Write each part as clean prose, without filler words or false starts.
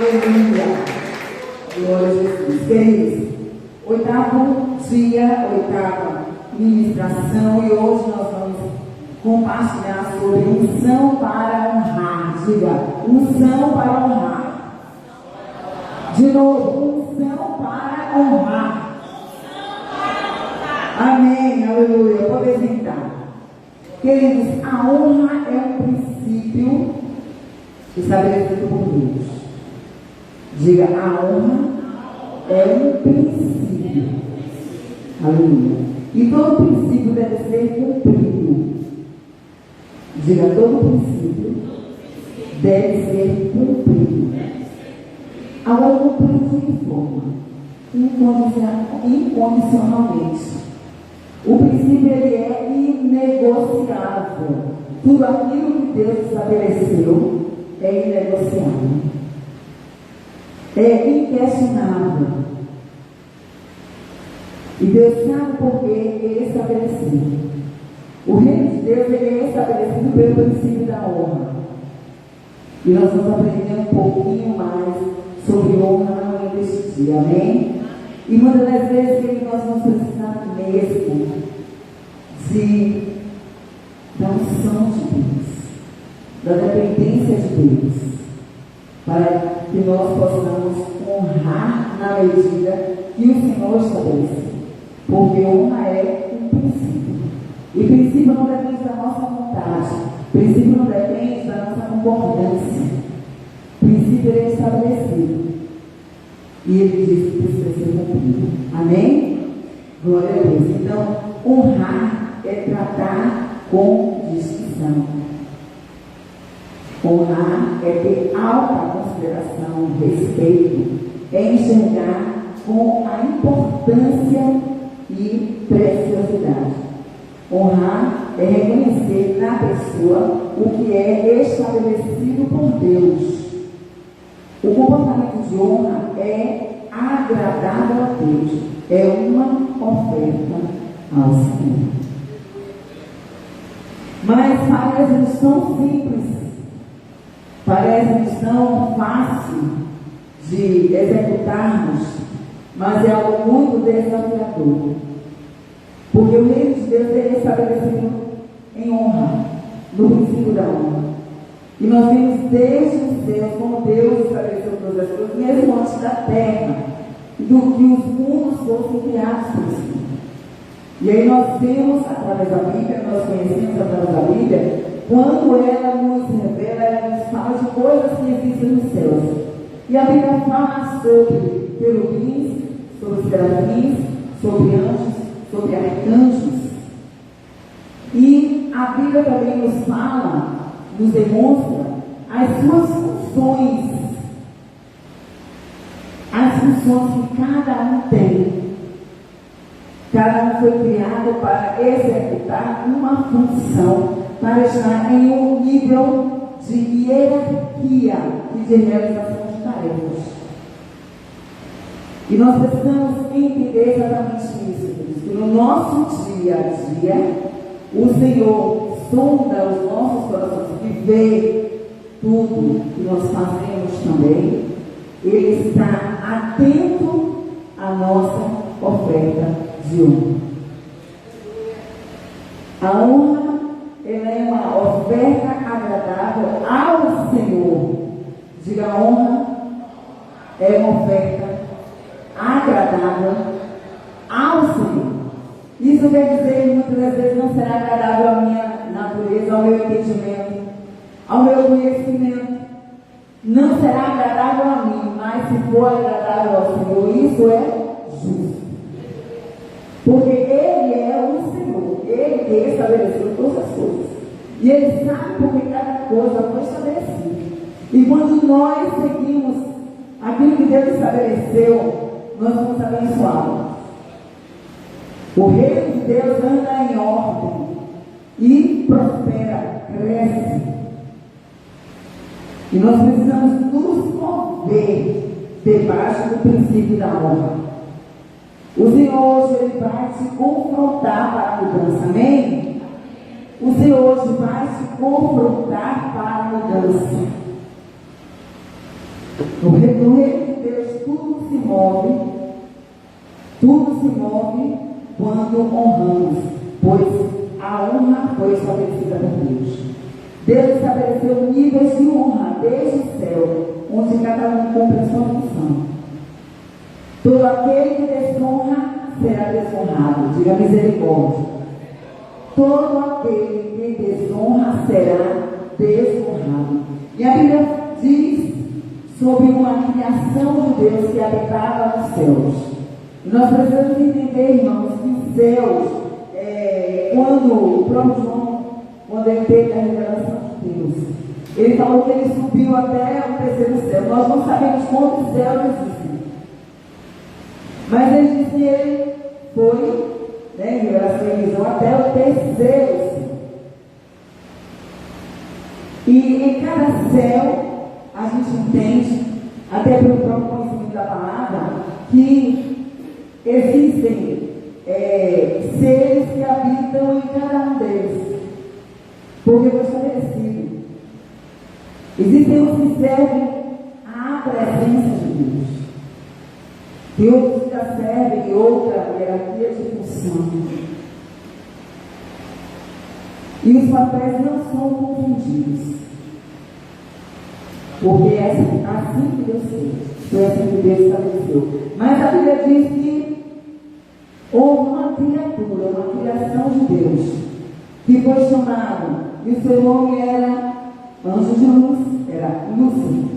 Aleluia. Glória a Jesus. Queridos, oitavo dia, oitava ministração, e hoje nós vamos compartilhar sobre unção para honrar. Diga, unção para honrar. De novo, unção para honrar. Amém, aleluia. Eu vou apresentar. Queridos, a honra é um princípio estabelecido por Deus. Diga, a honra é um princípio. Aleluia. E todo princípio deve ser cumprido. Diga, todo princípio deve ser cumprido. Agora, cumprido de que forma? Incondicionalmente. O princípio ele é inegociável. Tudo aquilo que Deus estabeleceu é inegociável. É inquestionável. E Deus sabe por que ele estabeleceu. O reino de Deus ele é estabelecido pelo princípio da honra. E nós vamos aprender um pouquinho mais sobre honra na manhã deste dia. Amém? E muitas das vezes que nós vamos precisar mesmo da unção de Deus, da dependência de Deus, para que nós possamos honrar na medida que o Senhor estabeleceu. Porque honra é um princípio. E princípio não depende da nossa vontade. Princípio não depende da nossa concordância. Princípio é estabelecido. E ele diz que precisa ser cumprido. Amém? Glória a Deus. Então, honrar é tratar com distinção. Honrar é ter alta consideração, respeito, é enxergar com a importância e preciosidade. Honrar é reconhecer na pessoa o que é estabelecido por Deus. O comportamento de honra é agradável a Deus, é uma oferta ao Senhor. Mas parece tão simples, parece tão fácil de executarmos, mas é algo muito desafiador. Porque o reino de Deus é estabelecido em honra, no princípio da honra. E nós vemos desde os céus como Deus estabeleceu todas as coisas, mesmo antes da terra, do que os mundos fossem criados por si. E aí nós vemos através da Bíblia, nós conhecemos através da Bíblia, quando ela nos revela, ela nos fala de coisas que existem nos céus. E a Bíblia fala sobre querubins, sobre serafins, sobre anjos, sobre arcanjos. E a Bíblia também nos fala, nos demonstra as suas funções, as funções que cada um tem. Cada um foi criado para executar uma função, para estar em um nível de hierarquia e de realização de tarefas. E nós precisamos entender exatamente isso, que no nosso dia a dia, o Senhor sonda os nossos corações, que vê tudo que nós fazemos também. Ele está atento à nossa oferta de honra. A honra, ela é uma oferta agradável ao Senhor. Diga, a honra é uma oferta agradável ao Senhor. Isso quer dizer, muitas das vezes não será agradável à minha natureza, ao meu entendimento, ao meu conhecimento. Não será agradável a mim, mas se for agradável ao Senhor, isso é justo. Porque Ele é o Senhor, Ele que estabeleceu todas as coisas. E Ele sabe porque cada coisa foi estabelecida. E quando nós seguimos aquilo que Deus estabeleceu, nós somos abençoados. O reino de Deus anda em ordem e prospera, cresce. E nós precisamos nos mover debaixo do princípio da honra. O Senhor hoje ele vai te confrontar para a mudança, amém? O Senhor hoje vai te confrontar para a mudança. No reino de Deus tudo se move quando honramos, pois a honra foi estabelecida por Deus. Deus estabeleceu níveis de honra desde o céu, onde cada um cumpre a sua função. Todo aquele que desonra será desonrado. Diga misericórdia. Todo aquele que desonra será desonrado. E a Bíblia diz sobre uma criação de Deus que habitava nos céus. E nós precisamos entender, irmãos, que os céus, quando o próprio João, quando ele teve a revelação de Deus, ele falou que ele subiu até o terceiro céu. Nós não sabemos quantos céus existem. Mas ele disse que ele foi, em revelação e visão, até o terceiro céu. E em cada céu, a gente entende, até pelo próprio conhecimento da palavra, que existem seres que habitam em cada um deles, porque foi estabelecido. Existem os que servem à presença de Deus, e outros já servem outra hierarquia de função. E os papéis não são confundidos, porque é assim que Deus fez, foi assim que Deus estabeleceu. Mas a Bíblia diz que houve uma criatura, uma criação de Deus, que foi chamado, e o seu nome era anjo de luz, era Lúcifer.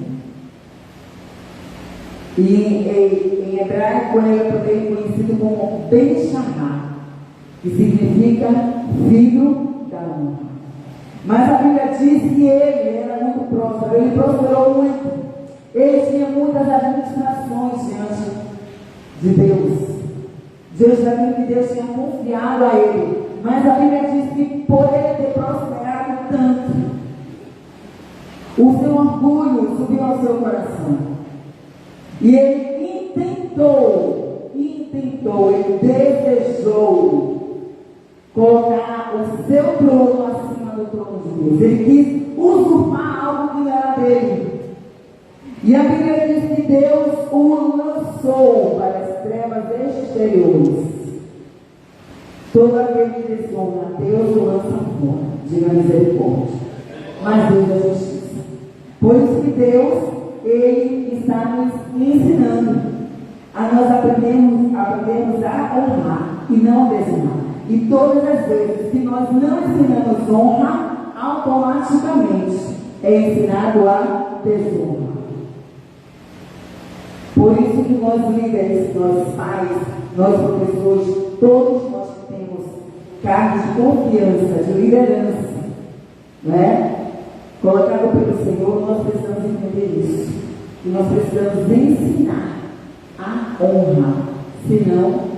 E em hebraico é também conhecido como Ben-Shahar, que significa filho da honra. Mas a Bíblia diz que ele era muito próspero, ele prosperou muito, ele tinha muitas administrações diante de Deus. Deus sabia que Deus tinha confiado a ele, mas a Bíblia diz que por ele ter prosperado tanto, o seu orgulho subiu ao seu coração. E ele ele desejou colocar o seu trono acima do trono de Deus. Ele quis usurpar algo que não era dele. E a Bíblia diz que Deus o lançou para as trevas exteriores. Todo aquele que desonra, Deus o lança fora. Diga misericórdia. Mas Deus é justiça. Por isso que Deus, Ele está nos ensinando a nós aprendermos a honrar e não a desonrar. E todas as vezes que nós não ensinamos honra, automaticamente é ensinado a desonra. Por isso que nós líderes, nós pais, nós professores, todos nós que temos cargos de confiança, de liderança, não é? Colocado pelo Senhor, nós precisamos entender isso. E nós precisamos ensinar a honra, senão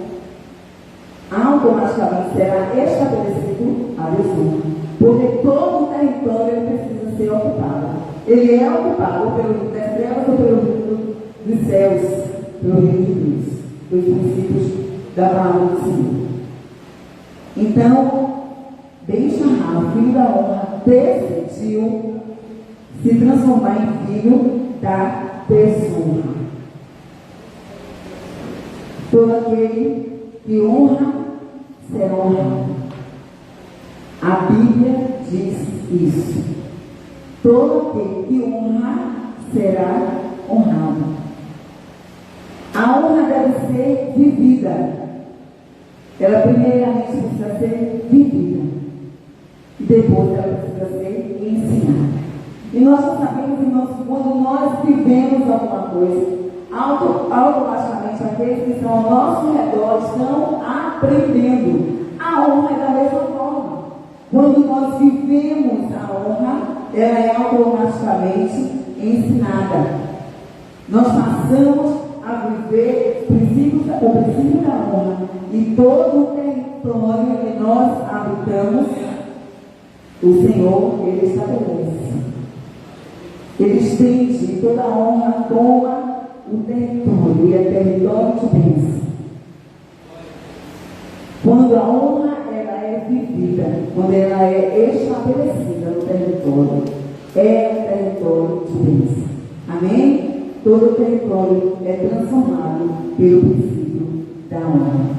automaticamente será estabelecido a desonra. Porque todo o território ele precisa ser ocupado. Ele é ocupado pelo reino das trevas ou pelo reino dos céus, pelo reino de Deus, pelos princípios da palavra do Senhor. Então, Ben-Shahar, filho da honra, decidiu se transformar em filho da desonra. Todo aquele que honra será honrado. A Bíblia diz isso. Todo aquele que honra será honrado. A honra deve ser vivida. Ela primeiramente precisa ser vivida. E depois ela precisa ser ensinada. E nós sabemos, irmãos, que quando nós vivemos alguma coisa, automaticamente aqueles que estão ao nosso redor estão aprendendo. A honra é da mesma forma. Quando nós vivemos a honra, ela é automaticamente ensinada. Nós passamos a viver o princípio da honra. E todo o território que nós habitamos, o Senhor, Ele estabelece. Ele estende toda a honra, toma o território, e é território de bênção. Quando a honra ela é vivida, quando ela é estabelecida no território, é um território de bênção. Amém? todo o território é transformado pelo princípio da honra.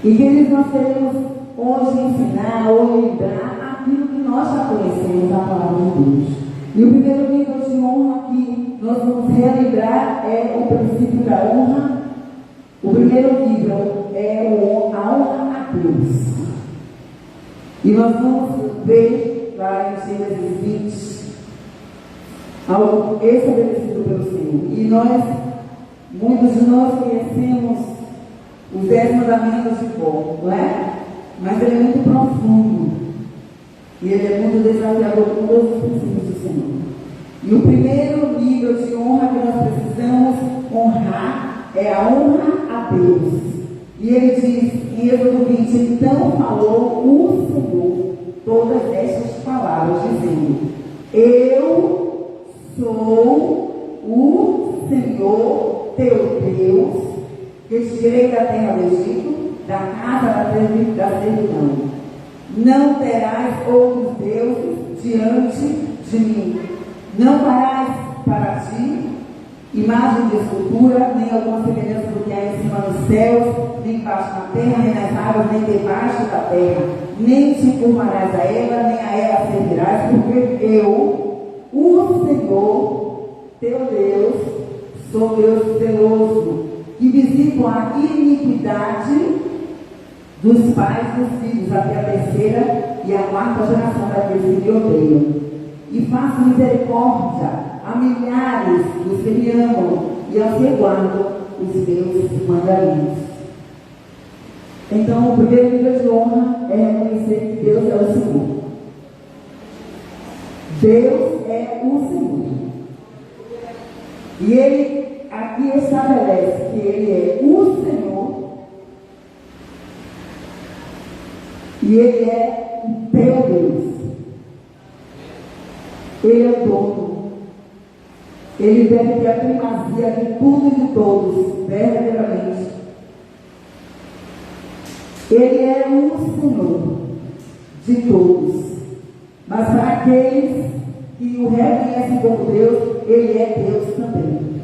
E queridos, nós queremos hoje ensinar ou lembrar aquilo que nós já conhecemos da palavra de Deus. E o primeiro nível de honra que nós vamos relembrar é o princípio da honra. O primeiro nível é a honra a Deus. E nós vamos ver lá em Gênesis 20 algo estabelecido pelo Senhor. E muitos de nós conhecemos os 10 mandamentos de cor, não é? Mas ele é muito profundo. E ele é muito desafiador com todos os princípios do Senhor. E o primeiro nível de honra que nós precisamos honrar é a honra a Deus. E ele diz em Êxodo 20, então falou o Senhor todas estas palavras, dizendo: Eu sou o Senhor teu Deus, que te tirei da terra do Egito, da casa da servidão. Não terás outros deuses diante de mim. Não farás para ti imagem de escultura, nem alguma semelhança do que há em cima dos céus, nem embaixo na terra, nem nas águas, nem debaixo da terra. Nem te curvarás a ela, nem a ela servirás, porque eu, o Senhor, teu Deus, sou Deus zeloso, que visito a iniquidade dos pais dos filhos, até a terceira e a quarta geração daqueles que me odeiam. E faço misericórdia a milhares dos que me amam e aos que guardam os meus mandamentos. Então, o primeiro nível de honra é reconhecer que Deus é o Senhor. Deus é o Senhor. E Ele aqui estabelece que Ele é o Senhor e Ele é o teu Deus. Ele é o dono. Ele deve ter a primazia de tudo e de todos, verdadeiramente. Ele é o Senhor de todos. Mas para aqueles que o reconhecem como Deus, Ele é Deus também.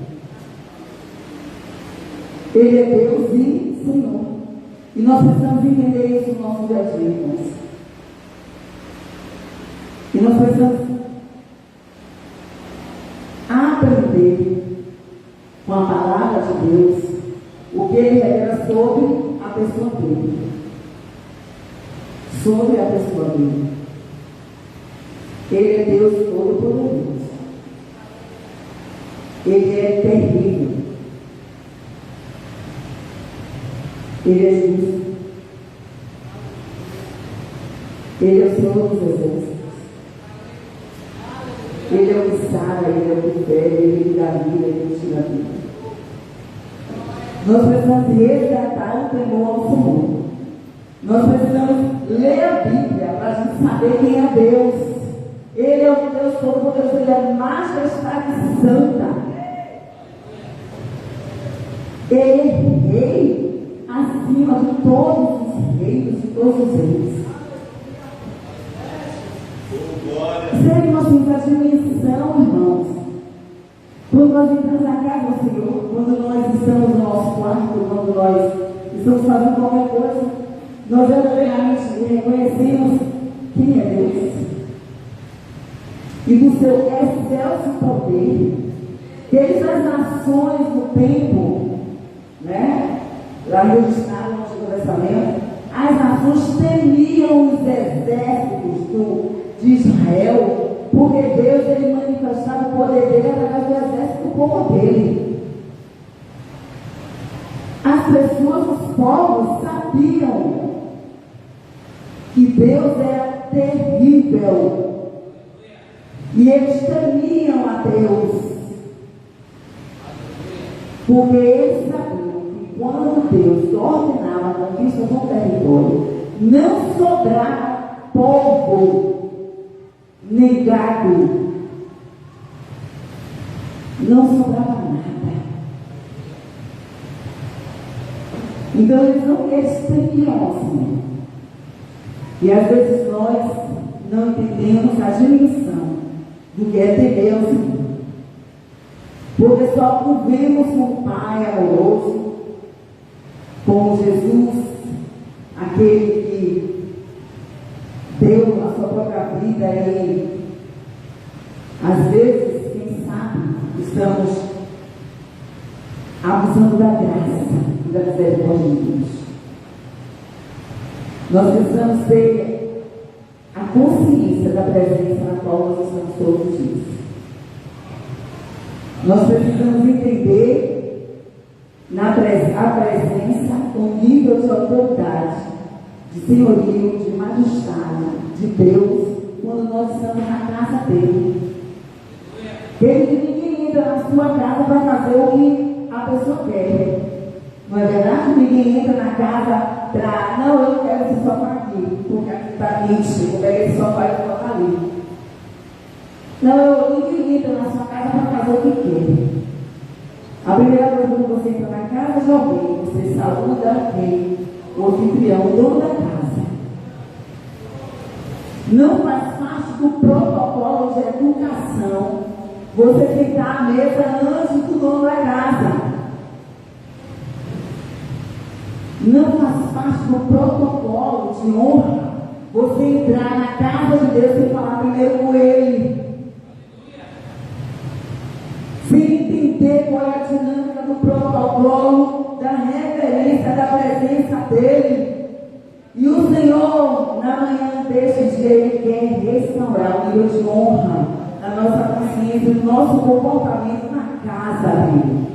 Ele é Deus e Senhor. E nós precisamos entender isso no nosso dia a dia, irmãos. E nós precisamos aprender com a palavra de Deus o que Ele revela sobre a pessoa dele. Sobre a pessoa dele. Ele é Deus Todo-Poderoso. Ele é terrível. Ele é justo. Ele é o Senhor dos Exércitos. Ele é o que sara, Ele é o que fere, Ele dá vida, Ele tira a vida. Nós precisamos resgatar o temor ao Senhor. Nós precisamos ler a Bíblia para a gente saber quem é Deus. Ele é o Deus Todo-Poderoso, Ele é majestade santa. Ele é rei acima de todos os reinos, de todos os reis. Será que nós temos a dimensão, irmãos? Quando nós entramos na casa do Senhor, quando nós estamos no nosso quarto, quando nós estamos fazendo qualquer coisa, nós verdadeiramente reconhecemos quem é Deus. E do seu excelso poder, desde as nações do tempo, né? Lá registrado no Antigo Testamento, as nações temiam os exércitos de Israel, porque Deus ele manifestava o poder dele através do exército do povo dele. As pessoas, os povos, sabiam que Deus era terrível. E eles temiam a Deus. Porque eles sabiam que quando Deus ordenava a conquista do território, não sobrava povo negado. Não sobrava nada. Então eles temiam ao Senhor. E às vezes nós não entendemos a dimensão do que é temer ao Senhor. Porque só convivemos com o Pai amoroso, com Jesus, aquele que deu a sua própria vida e às vezes, quem sabe, estamos abusando da graça e da misericórdia de Deus. Nós precisamos ter a consciência da presença na qual nós estamos todos os dias. Nós precisamos entender a presença, o nível de autoridade, de senhorio, de majestade de Deus, quando nós estamos na casa dele. Ninguém entra na sua casa para fazer o que a pessoa quer. Não é verdade? Ninguém entra na casa para, não, eu quero esse sofá aqui, porque aqui está quente, eu pego esse sofá e coloco ali. Não, ninguém entra na sua casa para fazer o que quer. A primeira coisa quando você entra na casa de alguém, você saúda alguém, o anfitrião, o dono da casa. Não faz parte do protocolo de educação você sentar à mesa antes do dono da casa. Não faz parte do protocolo de honra você entrar na casa de Deus e falar primeiro com Ele. Sem entender qual é a dinâmica do protocolo, da reverência, da presença dEle. E o Senhor, na manhã deste dia, Ele quer restaurar o nível de honra na nossa consciência, no nosso comportamento na casa dEle.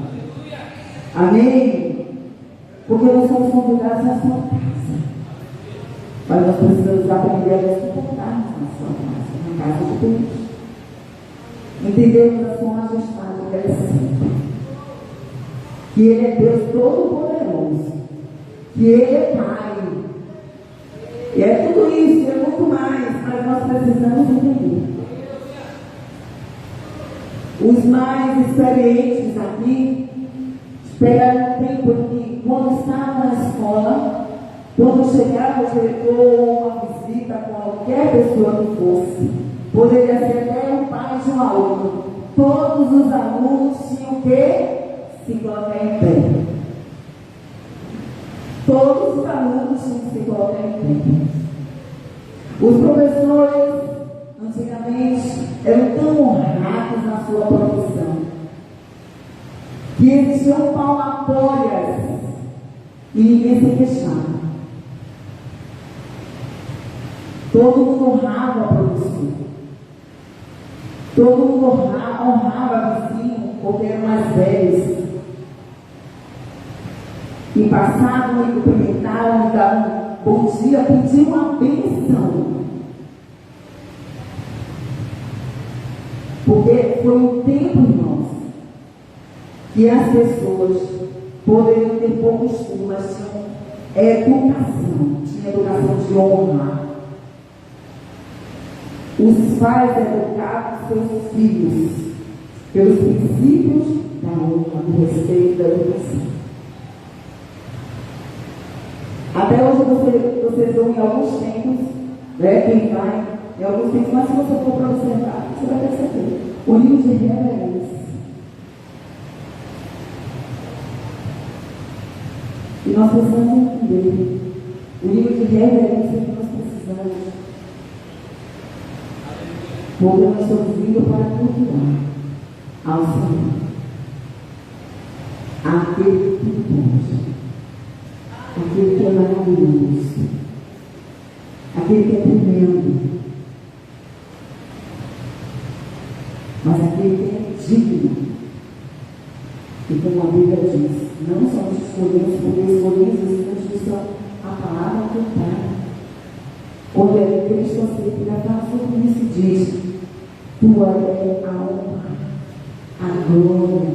Amém? Porque nós somos convidados na sua casa. Mas nós precisamos aprender a nos comportarmos na sua casa, na casa de Deus. Entendermos a sua majestade, que ela é sempre. Que Ele é Deus Todo-Poderoso. Que Ele é Pai. E é tudo isso, é muito mais, mas nós precisamos entender. Os mais experientes aqui pegaram um tempo que, quando estavam na escola, quando chegava o diretor ou uma visita, qualquer pessoa que fosse, poderia ser até o pai de um aluno, todos os alunos tinham que se colocar em pé. Todos os alunos tinham que se colocar em pé. Os professores, antigamente, eram tão honrados na sua profissão, que existiam palmatórias e ninguém se queixava. Todo mundo honrava a professor. Todo mundo honrava o vizinho, porque eram mais velhos. E passavam e cumprimentavam, e davam bom dia, pediam uma bênção. Porque foi um tempo, irmãos, que as pessoas poderiam ter pouco costume, mas tinha educação de honra. Os pais educavam seus filhos pelos princípios da honra, do respeito, da educação. Até hoje vocês vão em alguns tempos, né, quem vai, em alguns tempos, mas se você for para observar, você vai perceber o nível de reverência. E nós precisamos entender o nível de reverência que nós precisamos. Porque nós estamos vindo para cultuar ao Senhor, aquele que pode, aquele que é maravilhoso, aquele que é tremendo, mas aquele que é digno. E como a Bíblia diz, não só nos escolhemos, porque escolhemos a justiça, a palavra do Pai. Quando é Cristo aceita, já fala sobre isso e diz: tua é a honra, a glória,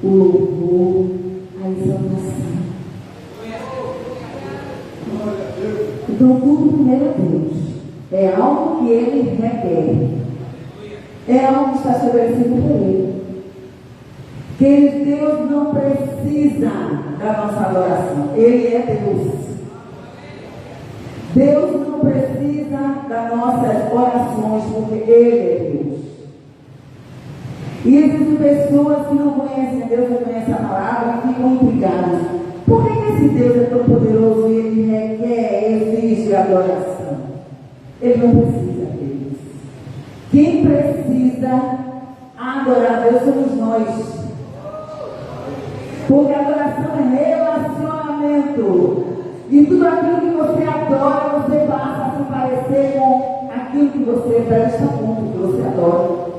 o louvor, a exaltação. Então, tudo primeiro a Deus. É algo que Ele requer. É algo que está estabelecido por Ele. Que Deus não precisa da nossa adoração. Ele é Deus. Deus não precisa das nossas orações, porque Ele é Deus. E existem pessoas que não conhecem a Deus, não conhecem a palavra e ficam intrigadas. Por que esse Deus é tão poderoso e ele requer, exige adoração? Ele não precisa deles. Quem precisa adorar a Deus somos nós. Porque a adoração é relacionamento. E tudo aquilo que você adora, você passa a se parecer com aquilo que você presta culto, que você adora.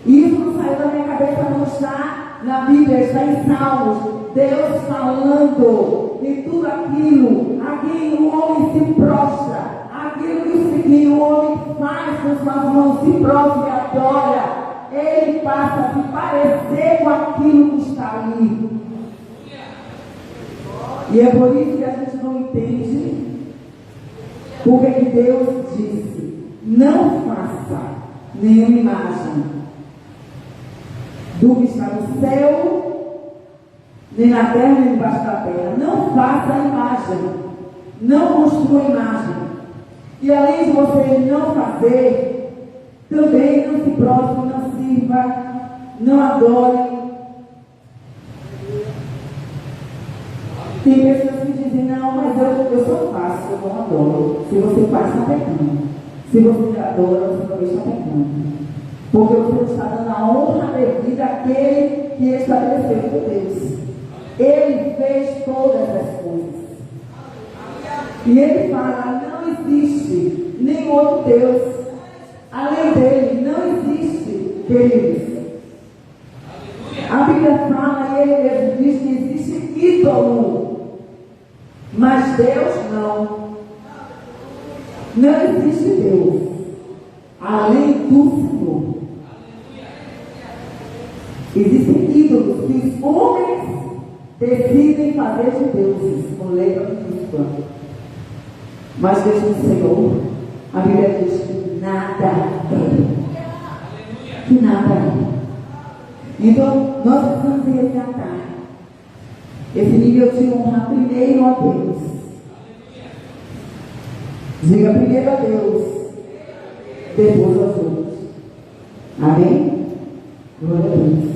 E isso não saiu da minha cabeça, não está na Bíblia, está em Salmos. Deus falando que tudo aquilo, aqui o homem se prostra, aquilo que o homem faz com suas mãos, se prostra e adora, ele passa a se parecer com aquilo que está ali. E é por isso que a gente não entende porque que Deus disse: não faça nenhuma imagem do que está no céu, nem na terra, nem debaixo da terra. Não faça imagem, não construa imagem. E além de você não fazer, também não se prostre, não sirva, não adore. Tem pessoas que dizem: não, mas eu só faço, eu não adoro. Se você faz, está pecando. Se você adora, você também está pecando. Porque você está dando a honra devida àquele que estabeleceu por Deus. Ele fez todas as coisas. E ele fala: não existe nenhum outro Deus além dele. Não existe, queridos. A Bíblia fala, e ele mesmo diz, que existe ídolo. Mas Deus não. Não existe Deus além do Senhor. Existem ídolos que os homens decidem fazer de deuses, com letra minúscula. Mas Deus do Senhor, a Bíblia diz que nada é. Que nada é. Então, nós precisamos resgatar esse nível de honra primeiro a Deus. Diga primeiro a Deus, depois aos outros. Amém? Glória a Deus.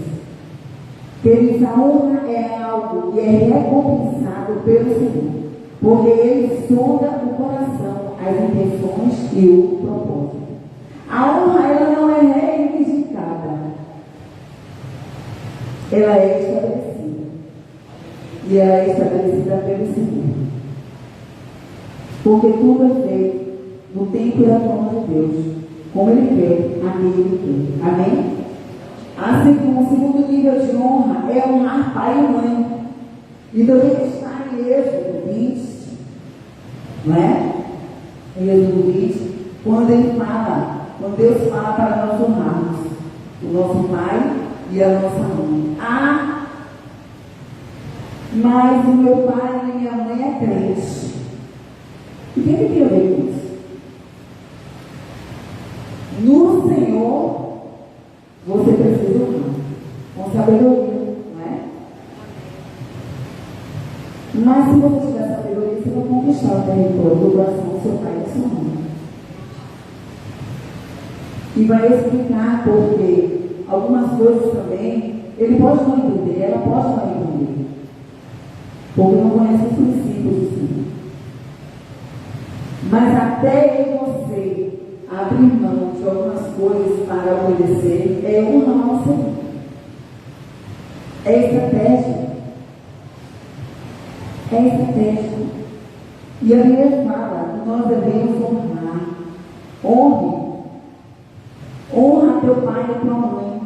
Queridos, a honra é algo que é recompensado pelo Senhor, porque Ele sonda o coração, as intenções e o propósito. A honra, ela não é reivindicada, ela é estabelecida. E ela é estabelecida pelo Senhor. Porque tudo é feito no tempo e na forma de Deus, como Ele quer, aquele Ele quer. Amém? Assim, o segundo nível de honra é honrar pai e mãe. E também está em Êxodo 20, não é? Em Êxodo 20, quando Deus fala para nós honrarmos o nosso pai e a nossa mãe. Mas o meu pai e minha mãe é crente. O que ele tem a ver com isso? No Senhor, você precisa honrar com sabedoria, não é? Mas se você tiver sabedoria, você vai conquistar o território do coração do seu pai e da sua mãe. E vai explicar porque algumas coisas também ele pode não entender, ela pode não entender, porque não conhece os princípios do Senhor. Mas até você abrir mão de algumas coisas para obedecer, é honrar ao Senhor. É estratégia. É estratégia. E a Bíblia fala que nós devemos honrar. Honra teu pai e tua mãe,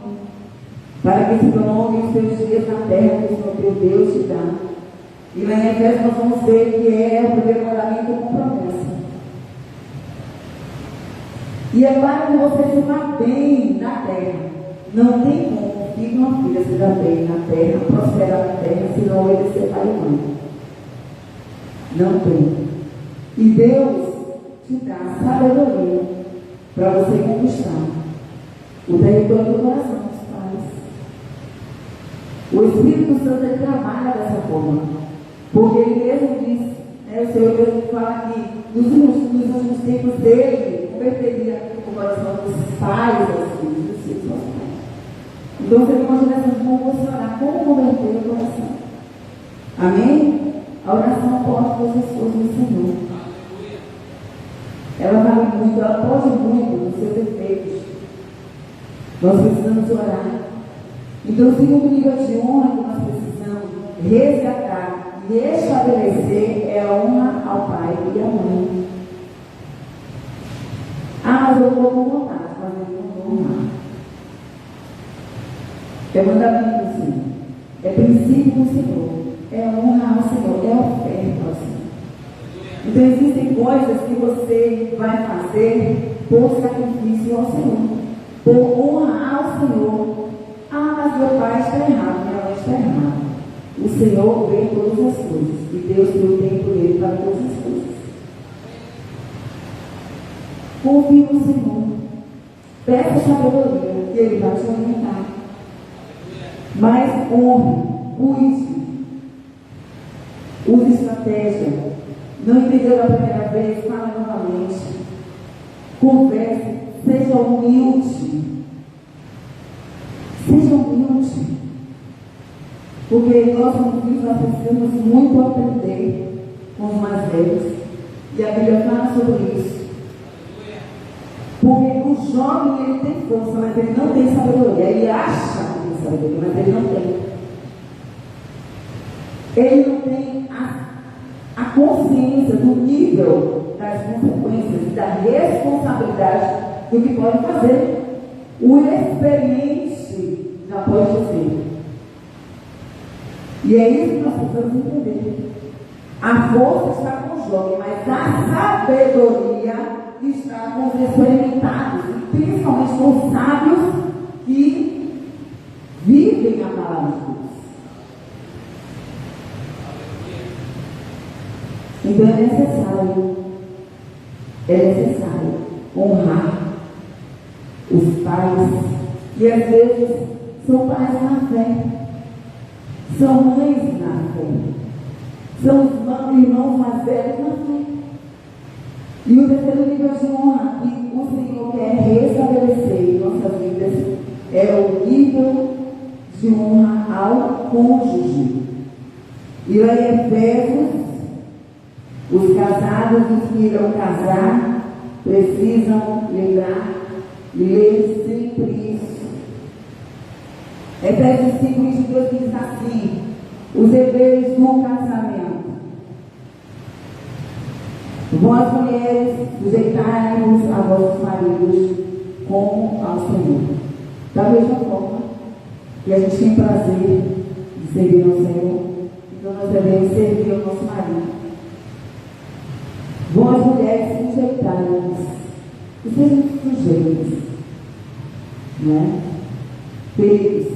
para que se prolonguem os teus dias na terra que o Senhor teu Deus te dá. E lá em Efésios nós vamos ver que é o primeiro mandamento com promessa. E é para que você se vá bem na terra. Não tem como um filho e uma filha se dar bem na terra, prosperar na terra, se não obedecer pai e mãe. Não tem. E Deus te dá sabedoria para você conquistar o território do coração dos pais. O Espírito Santo ele trabalha dessa forma. Porque ele mesmo diz, o Senhor mesmo fala que nos últimos tempos dele converteria o coração dos pais aos filhos, dos filhos aos pais. Então você pode nessas mãos você orar como converter o coração. Amém? A oração pode fazer as coisas do Senhor. Ela vale muito, ela pode muito nos seus efeitos. Nós precisamos orar. Então o segundo nível de honra que nós precisamos resgatar e estabelecer é a honra ao pai e à mãe. Ah, mas eu estou com vontade, mas eu não vou honrar. É mandamento do Senhor, é princípio do Senhor, é honrar ao Senhor, é oferta ao Senhor. Então existem coisas que você vai fazer por sacrifício ao Senhor, por honra ao Senhor. Ah, mas meu pai está errado, minha mãe está errada. O Senhor vê todas as coisas e Deus tem o tempo dele para todas as coisas. Confie no Senhor, peça sabedoria que Ele vai te orientar. Mas honre, cuide, use estratégia. Não entendeu da primeira vez, fala novamente. Converse, seja humilde. Seja humilde. Porque nós, como filhos, nós precisamos muito aprender com os mais velhos. E a Bíblia fala sobre isso. Porque o jovem, ele tem força, mas ele não tem sabedoria. Ele acha que tem sabedoria, mas ele não tem. Ele não tem a consciência do nível das consequências e da responsabilidade do que pode fazer. O experiente já pode dizer. E é isso que nós precisamos entender. A força está com o jovem, mas a sabedoria está com os experimentados, e principalmente com os sábios que vivem a palavra de Deus. Então é necessário honrar os pais, que às vezes são pais na fé, são mães na fé, são irmãos mais velhos na fé. E o terceiro nível de honra que o Senhor quer restabelecer em nossas vidas é o nível de honra ao cônjuge. E lá em Efésios, os casados e os que irão casar precisam ler sempre isso. Efésios 5, 22 diz assim: os deveres do casamento. Vós, mulheres, sujeitai-vos a vossos maridos como ao Senhor. Da mesma forma que a gente tem prazer de servir ao Senhor, então nós devemos servir ao nosso marido. Vós, mulheres, sujeitai-vos. E sejam sujeitos. Né? Filhos,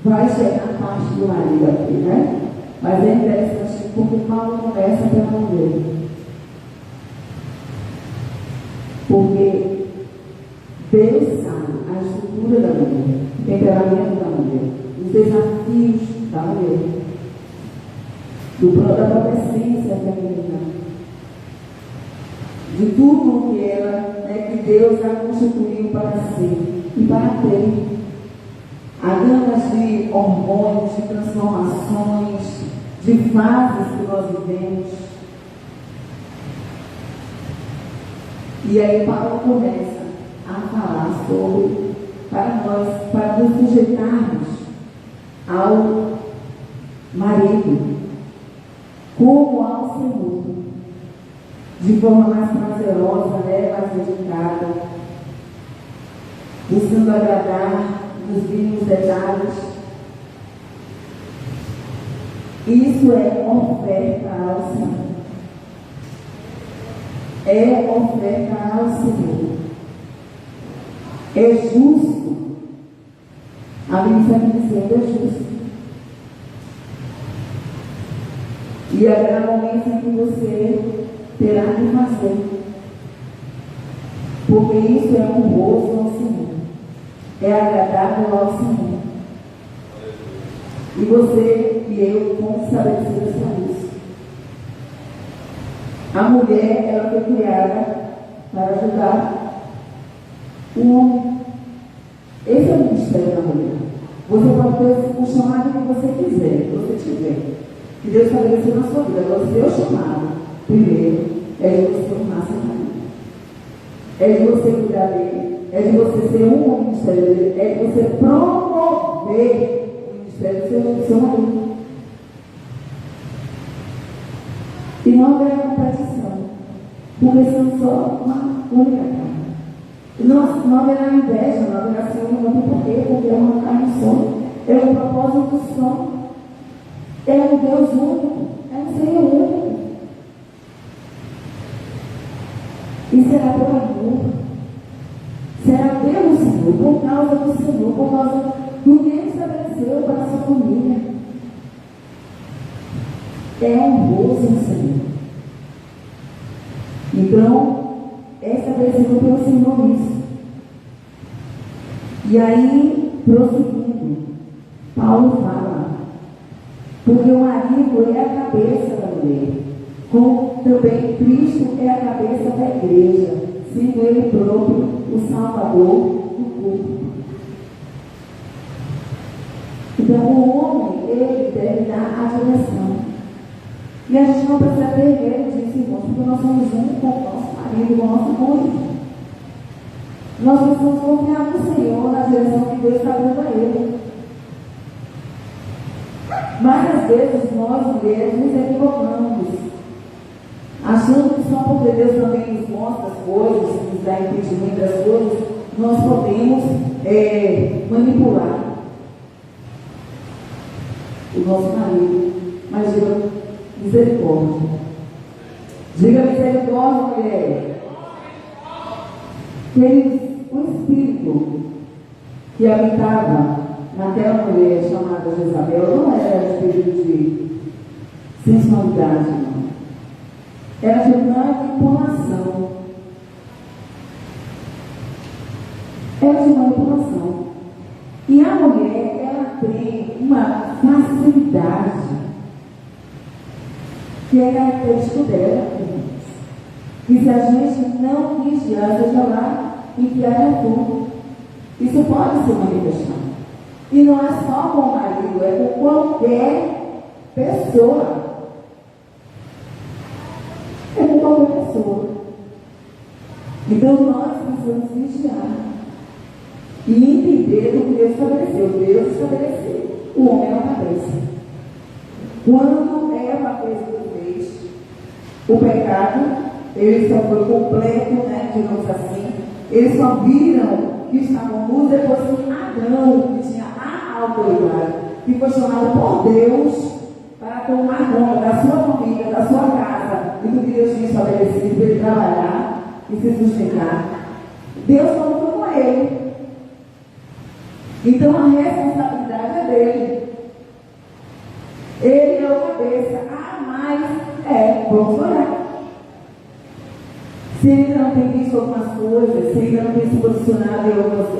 vai chegar a parte do marido aqui, né? Mas é interessante porque Paulo começa pela mulher. Porque Deus sabe a estrutura da mulher, o temperamento da mulher, os desafios da mulher, da própria essência feminina, de tudo que ela, que Deus a constituiu para ser e para ter. Há gamas de hormônios, de transformações, de fases que nós vivemos. E aí Paulo começa a falar sobre, para nos sujeitarmos ao marido, como ao Senhor, de forma mais prazerosa, mais dedicada, buscando agradar nos mínimos detalhes. Isso é oferta ao Senhor. É oferta ao Senhor. É justo. A Bíblia está dizendo, é justo. E haverá momentos em que você terá que fazer. Porque isso é honroso ao Senhor. É agradável ao Senhor. E você e eu fomos estabelecidos para isso. A mulher, ela foi criada para ajudar o homem. Esse é o ministério da mulher. Você pode ter o chamado que você quiser, que você tiver. Que Deus estabeleceu na sua vida. Agora, o seu chamado, primeiro, é de você honrar seu marido. É de você cuidar dele. É de você ser um ministério dele. É de você promover o ministério do seu marido. E não haverá competição. Porque são só uma única carne. Não haverá inveja, não haverá ciúme, não tem porquê, porque é uma carne só. É um propósito só. É um Deus único. É um Senhor único. E será por amor. Será pelo Senhor, por causa do Senhor, por causa do que Ele estabeleceu para a sua família. É honroso o Senhor. Então, é estabelecido pelo Senhor isso. E aí, prosseguindo, Paulo fala, porque o marido é a cabeça da mulher, como também Cristo é a cabeça da igreja, sendo ele próprio o Salvador do corpo. Então, o homem, ele deve dar a direção. E a gente não precisa ter medo disso, irmãos, porque nós somos um com o nosso marido, com o nosso cônjuge. Nós precisamos confiar no Senhor, na direção que Deus está dando a Ele. Mas às vezes nós, mulheres, nos equivocamos, achando que só porque Deus também nos mostra as coisas, nos dá entendimento das coisas, nós podemos manipular o nosso marido. Mas diga misericórdia. Diga misericórdia, mulher. Queridos, o espírito que habitava naquela mulher chamada Jezabel não era espírito de sensualidade, não. Era de manipulação. Era de manipulação. E a mulher, ela tem uma facilidade que é característico dela. E se a gente não vigiar, seja lá em que haja tudo, isso pode se manifestar. E não é só com o marido, é com qualquer pessoa. É com qualquer pessoa. Então nós precisamos vigiar e entender do que Deus estabeleceu. Deus estabeleceu. O homem é uma cabeça. Quando Eva fez o que fez, o pecado, ele só foi completo, né, digamos assim. Eles só viram que estavam nus depois que Adão, que tinha a autoridade, que foi chamado por Deus para tomar conta da sua família, da sua casa, e do que Deus tinha estabelecido para ele trabalhar e se sustentar. Deus falou com ele. Então a responsabilidade é dele. Ele é o cabeça. Mas vamos orar. Se ele não tem visto algumas coisas, se ele não tem se posicionado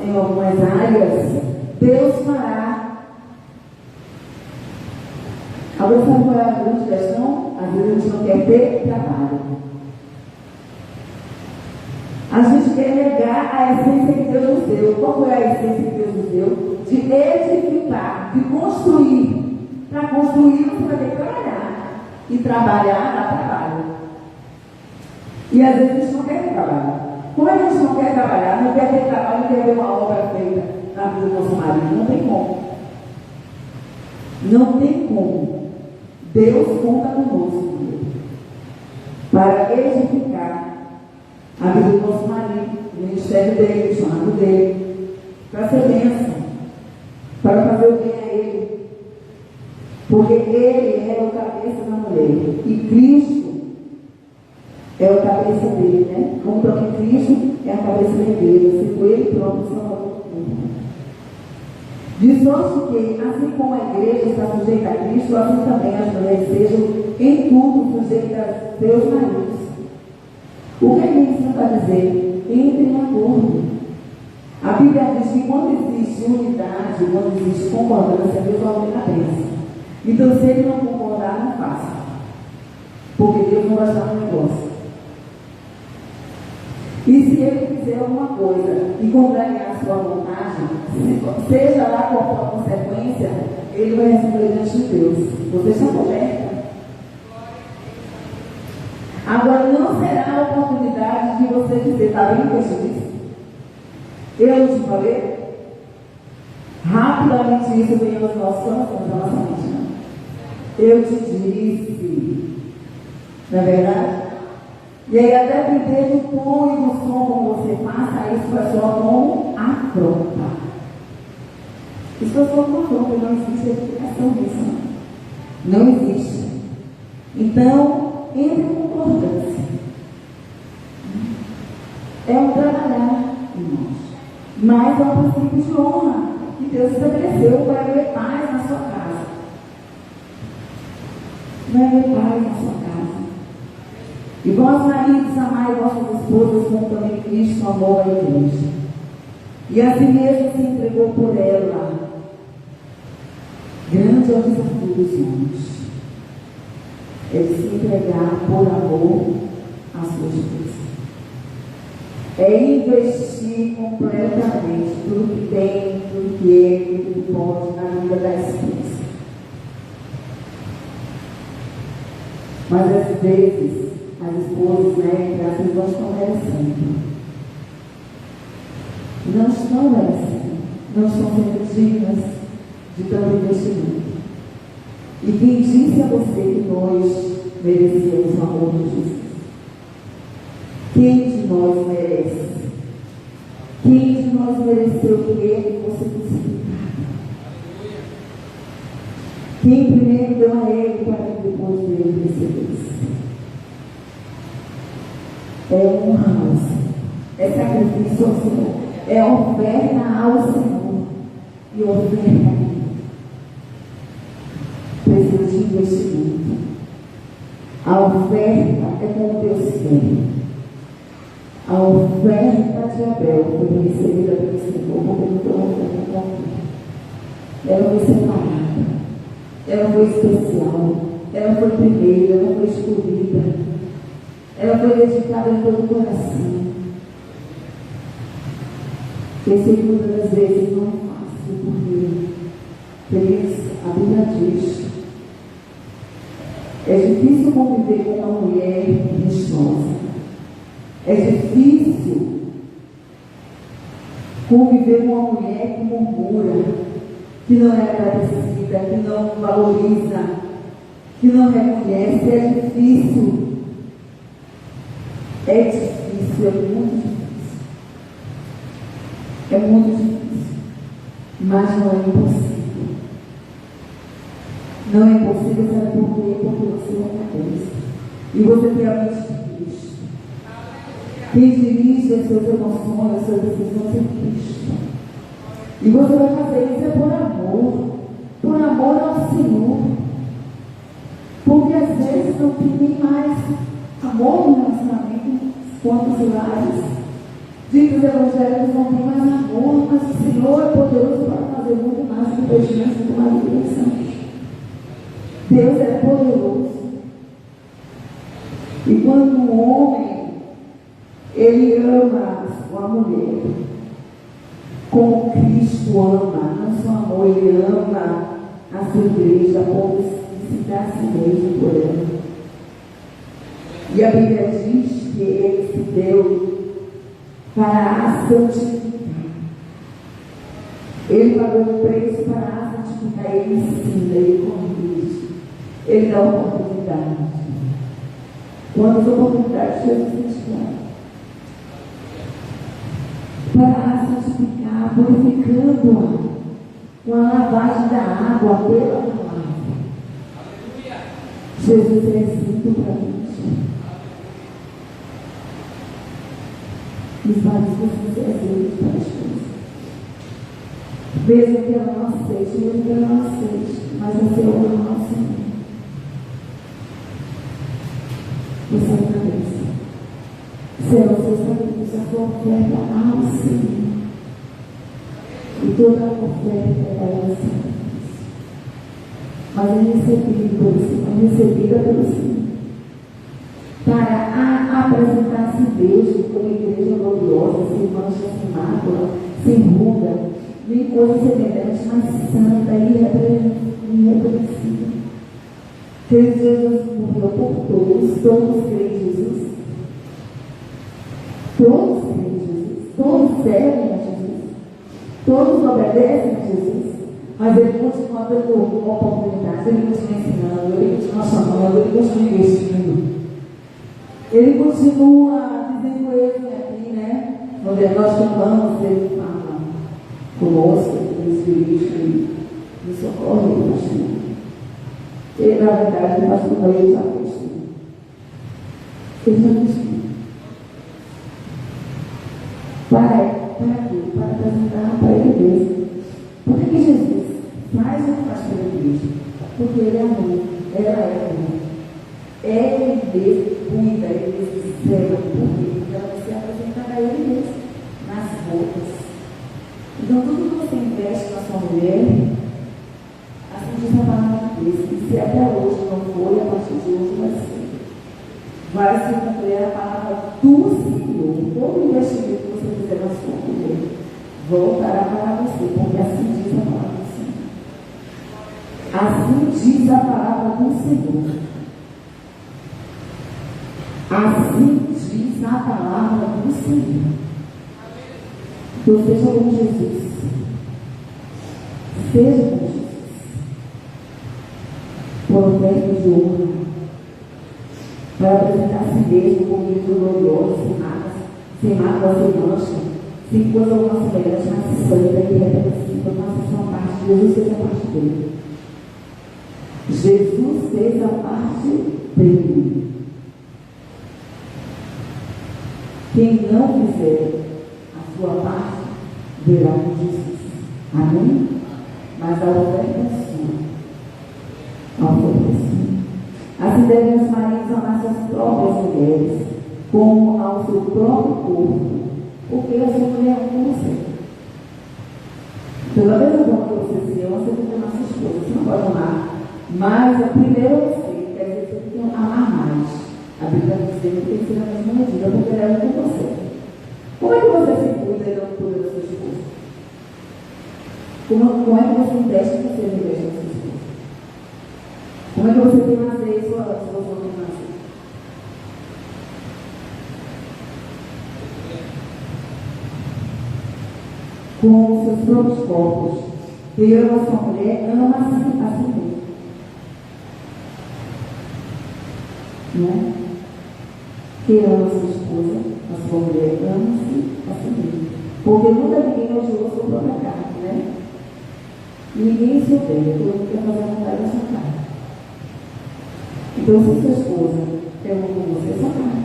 em algumas áreas, Deus fará. Agora, sabe qual é a grande questão? Às vezes a gente não quer ter trabalho. A gente quer negar a essência que Deus nos deu. Qual é a essência que Deus nos deu? De edificar, de construir. Para construir, você vai ter que trabalhar. E trabalhar dá trabalho. E às vezes a gente não quer trabalhar. Como é que a gente não quer trabalhar? Não quer ter trabalho, não quer ver uma obra feita na vida do nosso marido. Não tem como. Não tem como. Deus conta conosco para edificar a vida do nosso marido, o ministério dele, o chamado dele, para ser bênção, para fazer o bem a ele. Porque ele é o cabeça da mulher. E Cristo é o cabeça dele, né? Como também Cristo é a cabeça da igreja, sendo ele próprio Salvador. De sorte que, assim como a igreja está sujeita a Cristo, assim também as mulheres sejam em tudo sujeitas a seus maridos. O que isso está dizendo? Entre em acordo. A Bíblia diz que quando existe unidade, quando existe concordância, Deus aumenta a bênção. Então, se ele não concordar, não faça. Porque Deus não vai estar no negócio. E se ele obedecer alguma coisa e contrariar a sua vontade, seja lá qual for a consequência, ele vai responder diante de Deus. Você está coberta. Agora não será a oportunidade de você dizer, está vendo o que eu disse? Eu te falei? Rapidamente isso vem aos nossos corações, à nossa mente. Eu te disse. Não é verdade? E aí, a depender do tom e do som como você faça, isso vai soar como afronta. Isso vai soar como afronta, não existe explicação disso. Não existe. Então, entre em concordância. É um trabalhar, irmãos. Mas é um princípio de honra que Deus estabeleceu para haver paz na sua casa. Vai haver paz na sua casa. E vós, maridos, amai vossas esposas como também Cristo amou a igreja. E assim mesmo se entregou por ela. Grande é o desafio dos homens. É de se entregar por amor à sua esposa. É investir completamente tudo que tem, tudo que é, tudo que pode na vida da esposa. Mas às vezes as esposas, entre as não estão merecendo. Não estão merecendo. Não estão sendo dignas de tanto investimento. E quem disse a você que nós merecemos o amor de Jesus? Quem de nós merece? Quem de nós mereceu que ele fosse crucificado? Quem primeiro deu a ele para que depois dele recebesse? É honra ao Senhor, é sacrifício ao Senhor, é oferta ao Senhor e oferta a Ele. Precisa de investimento. A oferta é como Deus quer. A oferta de Abel foi recebida pelo Senhor, porque não foi uma oferta qualquer. Ela foi separada, ela foi especial, ela foi primeira, ela foi escolhida. Ela foi dedicada em todo o coração. Esse muitas das vezes não é fácil, porque a Bíblia diz, é difícil conviver com uma mulher religiosa. É difícil conviver com uma mulher que murmura, que não é agradecida, que não valoriza, que não reconhece. É difícil. É difícil, é muito difícil. É muito difícil. Mas não é impossível. Não é impossível, sabe por quê? Porque você é a cabeça. E você tem a mente de Cristo. Quem dirige as suas emoções, as suas decisões é Cristo. E você vai fazer isso por amor. Por amor ao Senhor. Porque às vezes não tem nem mais amor no relacionamento. Quantos lares, ditos evangélicos não tem mais amor, mas o Senhor é poderoso para fazer muito mais do que pedimentos do marido. Deus é poderoso. E quando o homem, ele ama a mulher, como Cristo ama, não só amor, ele ama a sua igreja, a ponto de se dar a si mesmo por ela. E a Bíblia diz que ele se deu para a santificar. Ele pagou o preço para a santificar. Ele ensina, ele corrige, ele dá oportunidade. Quantas oportunidades Jesus nos dá? Para a santificar, purificando-a com a lavagem da água pela palavra. Jesus é exemplo para nós. Os maridos precisam ser aceitos para as coisas. Mesmo que ela não aceite, mesmo que ela não aceite, mas você honra ao Senhor. Você é a cabeça. Será o seu sacrifício, a sua oferta ao Senhor. E toda a oferta é ao Senhor. Mas é recebida pelo Senhor. É recebida pelo Senhor. para apresentar-se mesmo como igreja gloriosa, sem mancha, sem mácula, sem ruga, nem coisa semelhante, mas santa e irrepreensível. Que Jesus morreu por todos creem em Jesus, todos creem em Jesus, todos servem a Jesus, todos obedecem a Jesus, mas ele continua dando oportunidade, ele continua ensinando, ele continua chamando, ele continua investindo. Ele continua dizendo ele aqui, né? Onde nós cantamos, ele fala conosco, ele dirige, ele nos socorre, ele nos. Ele, na verdade, faz como ele já fez. Ele já fez. Para quê? Para apresentar para ele mesmo. Por que Jesus faz o que faz para ele mesmo? Porque ele é amor, ela é amor. Ele mesmo cuida, ele mesmo serve por quê? Porque ela vai se apresentar a ele mesmo, nas roupas. Então, tudo que você investe na sua mulher, assim diz a palavra de Deus, e se até hoje não foi, a partir de hoje vai ser. Vai se cumprir a palavra do Senhor. Todo investimento que você fizer na sua mulher voltará para você, porque assim diz a palavra do Senhor. Assim diz a palavra do Senhor. Assim diz a palavra do Senhor. Então seja como Jesus. Seja como Jesus. Profeta de honra, para apresentar a si mesmo como livro glorioso, sem mácula, sem mancha, sem coisa alguma semelhante, mas santa e irrepreensível. Faça a sua parte, Jesus fez a parte dele. Jesus fez a parte dele. Quem não fizer a sua parte, verá com Jesus. Amém? Mas a oferta é sua. Assim devem os maridos amar suas próprias mulheres, como ao seu próprio corpo, porque a sua mulher é como você. Pela mesma forma que você se ama, você tem que amar sua esposa. Você não pode amar, mas primeiro você, quer dizer, você tem que amar mais. A Bíblia diz que tem que ser na mesma medida, porque ela é com você. Como é que você se cuida e não cuida da sua esposa? Como é que você investe no seu investe na sua esposa? Como é que você tem nascer isso antes de você não nascer? Com os seus próprios corpos. Quem ama a sua mulher, ama a si mesmo. Né? Quem ama a sua esposa, a sua mulher, ama-se a si mesmo. Porque nunca ninguém elogiou a sua própria carne, né? Ninguém se odeia, todo mundo quer fazer a vontade da sua carne. Então, se sua esposa ama com você, é sua carne.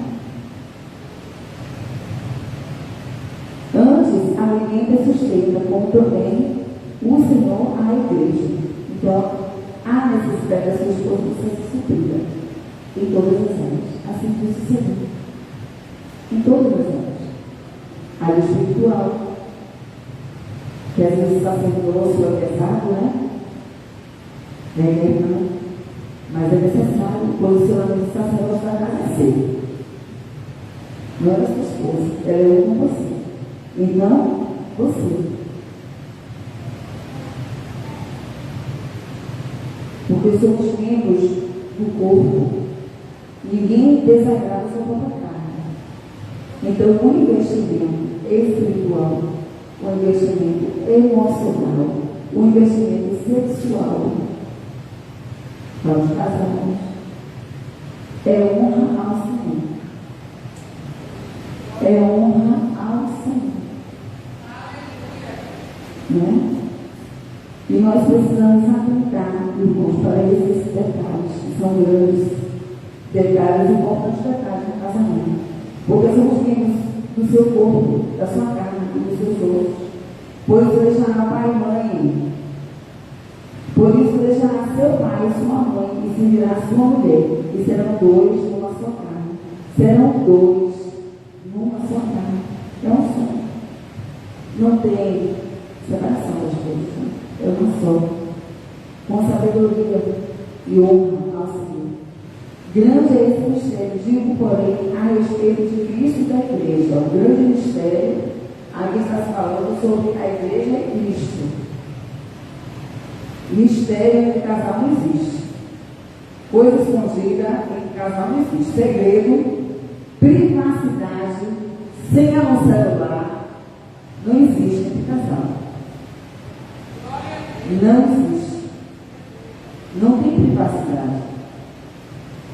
Antes, alimenta e sustenta, como também o Senhor a igreja. Então, há necessidade da sua esposa ser suprida em todas as áreas. Assim diz o Senhor. Em todas as áreas. A área espiritual, que às vezes está sendo grosso ou pesado, né? Irmão. Mas é necessário o posicionamento está sendo da casa ser. Não é da sua esposa, ela é com você. Então, você. Porque somos membros do corpo. Ninguém desagrada a sua própria carne. Então, o investimento espiritual, o investimento emocional, o investimento sexual para os casais é honra ao Senhor. É honra ao Senhor. Né? E nós precisamos atentar, irmãos, para esses detalhes, que são grandes detalhes, importantes detalhes no casamento. Porque somos membros do seu corpo, da sua carne e dos seus ossos. Por isso deixará pai e mãe. Por isso deixará seu pai e sua mãe e se unirá a sua mulher. E serão dois numa sua carne. Serão dois numa sua carne. É um só. Não tem separação das coisas. Né? É uma só. Com sabedoria e honra ao Senhor. Grande é esse mistério, digo, porém, a respeito de Cristo e da igreja. O grande mistério, aqui está se falando sobre a igreja e Cristo. Mistério entre casal não existe. Coisa escondida entre casal não existe. Segredo, privacidade, senha no celular, não existe entre casal. Não existe. Não tem privacidade.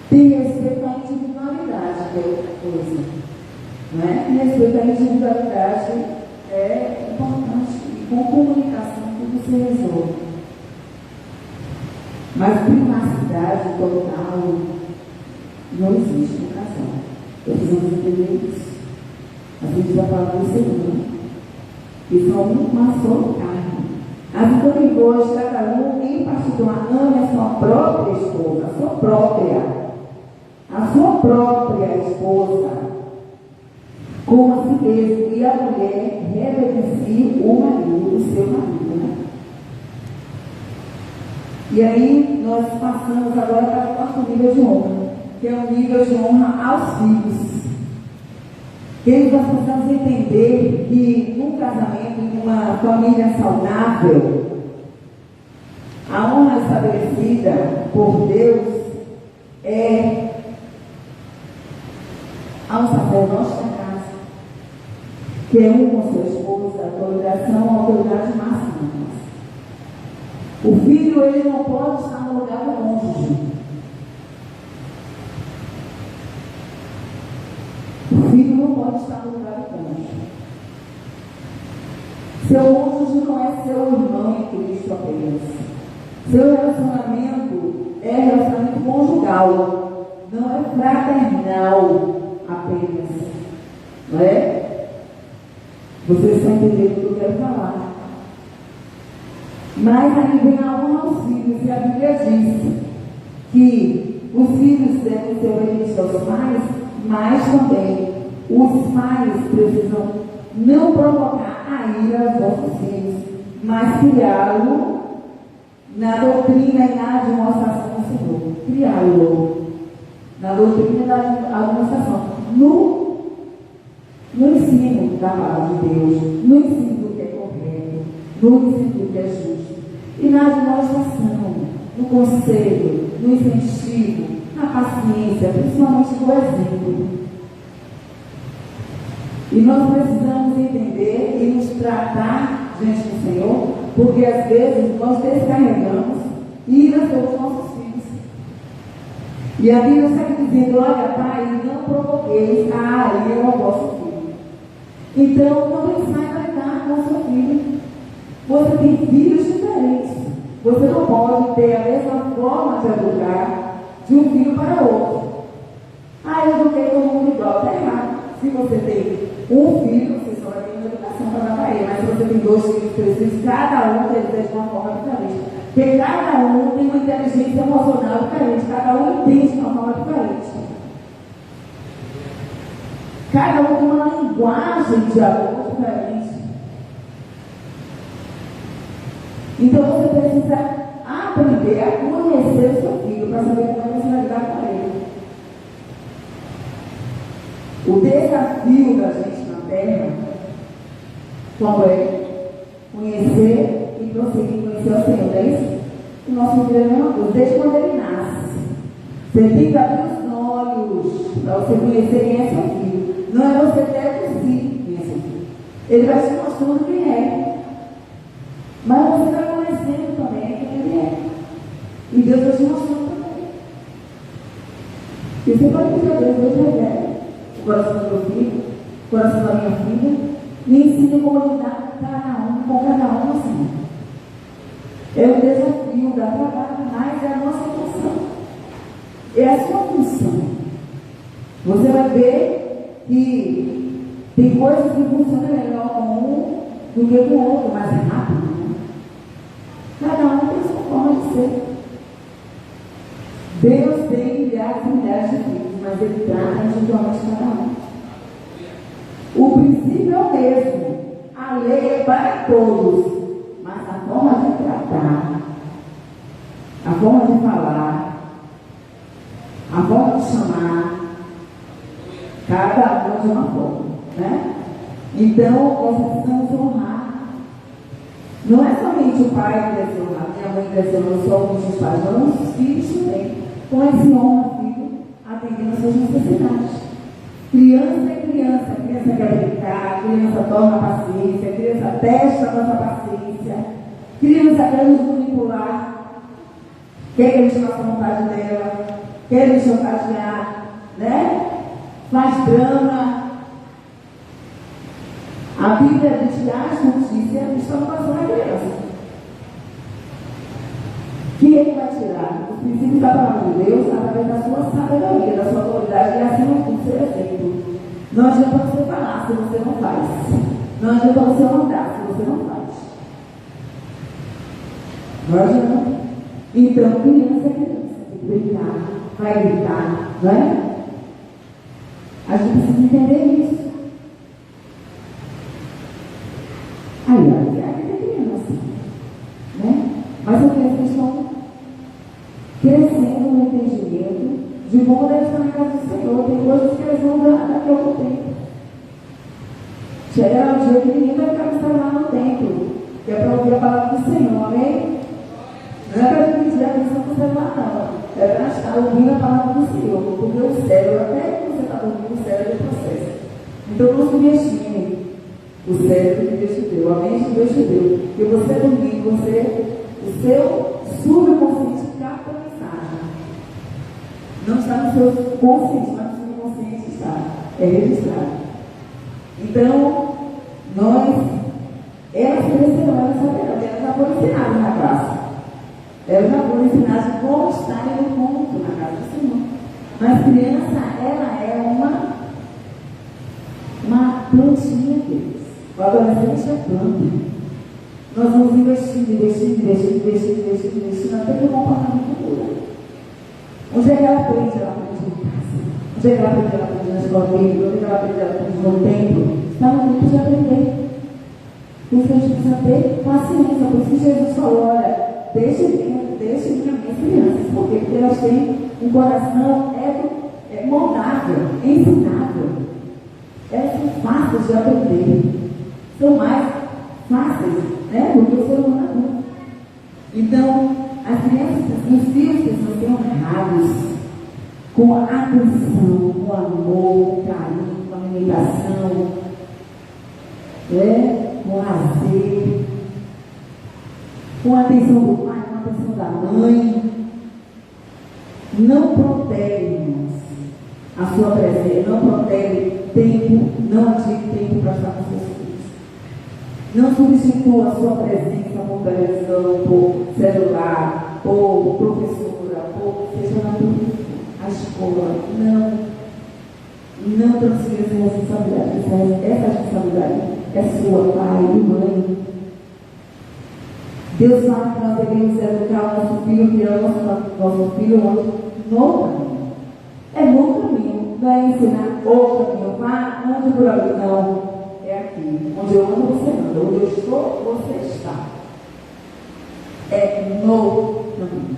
Tem respeito à individualidade, que é outra coisa. Não é? E respeito à individualidade é importante. E com comunicação tudo se resolve. Mas privacidade total não existe no casal. Precisamos entender isso. Assim diz a palavra do Senhor. Que são uma só carne. Assim como hoje, cada um em particular ame a sua própria esposa, a sua própria esposa, como a si mesmo, e a mulher reverencia o marido, o seu marido, né? E aí nós passamos agora para o quarto nível de honra, que é o nível de honra aos filhos. Que nós precisamos entender que num casamento, em uma família saudável, a honra estabelecida por Deus é ao sacerdote da casa, que é um com sua esposa, a autoridade máxima. O filho, ele não pode estar no lugar do cônjuge. O filho não pode estar no lugar do cônjuge. Seu cônjuge não é seu irmão em Cristo apenas. Seu relacionamento é relacionamento conjugal, não é fraternal apenas. Não é? Vocês estão entendendo o que eu quero falar. Mas aí vem a honra aos filhos, e a Bíblia diz que os filhos devem ser obedientes aos pais, mas também os pais precisam não provocar a ira aos vossos filhos, mas criá-lo na doutrina e na demonstração do Senhor. Criá-lo na doutrina e na demonstração. No ensino da palavra de Deus, no ensino do que é correto, no ensino do que é justo, e na demonstração, no conselho, no incentivo, na paciência, principalmente no exemplo. E nós precisamos entender e nos tratar diante do Senhor, porque às vezes nós descarregamos ira sobre os nossos filhos. E a Bíblia está dizendo: olha, pai, não provoqueis a ira ao vosso filho. Então, quando ele sai para lidar com o seu filho, você tem filhos diferentes. Você não pode ter a mesma forma de educar de um filho para outro. Ah, eu eduquei todo mundo igual. Está errado. Se você tem um filho, você só vai ter uma educação para dar para ele. Mas se você tem 2 filhos, 3 filhos, cada um deseja de uma forma diferente. Porque cada um tem uma inteligência emocional diferente. Cada um entende de uma forma diferente. Cada um tem uma linguagem de amor diferente. Então você precisa aprender a conhecer o seu filho para saber como você vai lidar com ele. O desafio da gente na Terra, qual é? Conhecer e prosseguir conhecer o Senhor, não é isso? O nosso filho é a mesma coisa, desde quando ele nasce. Você tem que abrir os olhos para você conhecer quem é seu filho. Não é você deduzir quem é seu filho. Ele vai te mostrando quem é. Mas você vai conhecendo também quem ele é. E Deus vai te mostrando também. E você pode pedir a Deus, Deus revela o coração do meu filho, o coração da minha filha, me ensina como lidar com cada um assim. É o desafio, dá trabalho, mas é a nossa função. É a sua função. Você vai ver que tem coisas que funcionam melhor com um do que com o outro, mais rápido. Cada um tem sua forma de ser. Deus tem milhares e milhares de filhos, mas Ele trata individualmente cada um. O princípio é o mesmo. A lei é para todos, mas a forma de tratar, a forma de falar, a forma de vamos chamar cada um de uma forma, né? Então, nós precisamos honrar. Não é somente o pai que deve ser honrado, minha mãe deve ser honrada, só os pais, não, os filhos também. Então, esse honra filho atendendo às suas necessidades. Criança é criança, a criança quer brincar, a criança torna a paciência, a criança testa a nossa paciência, a criança quer nos manipular, quer que a gente faça vontade dela, quer nos chantagear, né? Faz drama. A Bíblia diz que as notícias estão no coração da criança. Que ele vai tirar os princípios da palavra de Deus através da sua sabedoria, da sua autoridade, e assim o seu exemplo. Não adianta você falar se você não faz. Não adianta você mandar se você não faz. Não adianta. Então, criança é criança. Tem que brincar, vai gritar, não é? A gente precisa entender isso. Aí é criança, né? Mas as crianças estão crescendo no entendimento de como deve estar na casa do Senhor. Tem coisas que eles vão dar daqui a algum tempo. Chegará o dia que ninguém vai ficar no celular no templo, que é para ouvir a palavra do Senhor, amém? Não é para dividir a atenção com o celular, não. É para estar ouvindo a palavra do Senhor, porque o cérebro, até que você está ouvindo, o cérebro é processo. Então não subestime o cérebro que Deus te deu, a mente que Deus te deu. Porque você dormindo, o seu subconsciente capta a mensagem. Não está no seu consciente, mas no subconsciente está. É registrado. Então, elas crescerão, elas saberão, elas já foram ensinadas na classe. Elas já foram ensinadas como estarem no culto na casa do Senhor. Mas criança, ela é uma plantinha deles. O adolescente é planta. Nós vamos investindo até que o comportamento muda. Onde é que ela aprende? Ela aprende em casa. Onde é que ela aprende? Ela aprende na escola bíblica. Onde é que ela aprende? Ela aprende no templo. Está no tempo de aprender. Por isso a gente precisa ter paciência. Por isso que Jesus falou, olha, deixe vir as minhas crianças. Por quê? Porque elas têm um coração moldável, ensinável. Elas são fáceis de aprender. São mais fáceis, né? Porque o ser humano adulto. Então, as crianças, os filhos precisam ser honrados com atenção, com amor, com carinho, com alimentação, né? Com lazer, com a atenção do pai, com a atenção da mãe. Não protege, irmãos, a sua presença, não protege tempo, não adquire tempo para estar com seus filhos. Não substitua a sua presença por televisão, por celular, por professora, por seja na a escola. Não transfira essa responsabilidade. Essa responsabilidade é sua, pai e mãe. Deus fala que nós devemos educar o nosso filho, criar o nosso filho no caminho. É no caminho, não é ensinar outro caminho. Vá, ande por ali, não. É aqui, onde eu ando, você anda, onde eu estou, você está. É no caminho.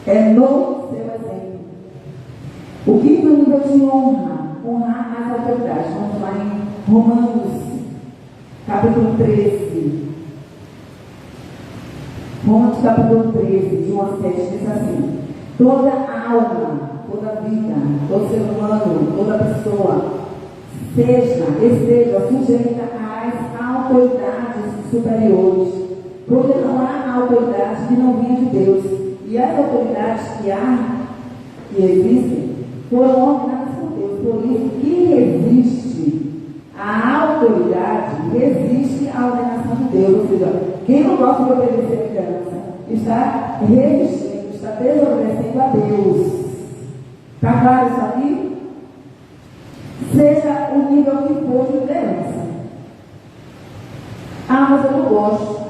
É no seu exemplo. O quinto nível de honrar as autoridades. Vamos lá em Romanos, capítulo 13. Romanos, capítulo 13, de 1 a 7, diz assim: toda alma, toda vida, todo ser humano, toda pessoa, esteja sujeita às autoridades superiores, porque não há autoridade que não venha de Deus, e as autoridades que existem, foram ordenadas por Deus. Por isso, que resiste à autoridade, resiste à ordenação de Deus. Ou seja, quem não gosta de obedecer a criança está resistindo, está desobedecendo a Deus. Está claro isso aqui? Seja o nível que for de liderança. Ah, mas eu não gosto.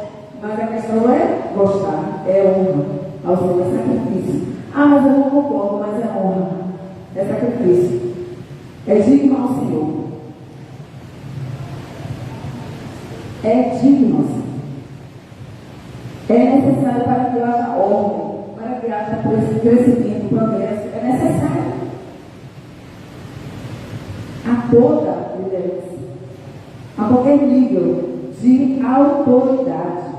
Mas a questão não é gostar, é honra ao Senhor, é sacrifício. Ah, mas eu não concordo, mas é honra, é sacrifício. É digno ao Senhor. É digno ao Senhor. É necessário para que haja ordem, para que haja crescimento, progresso. É necessário. toda liderança, a qualquer nível de autoridade.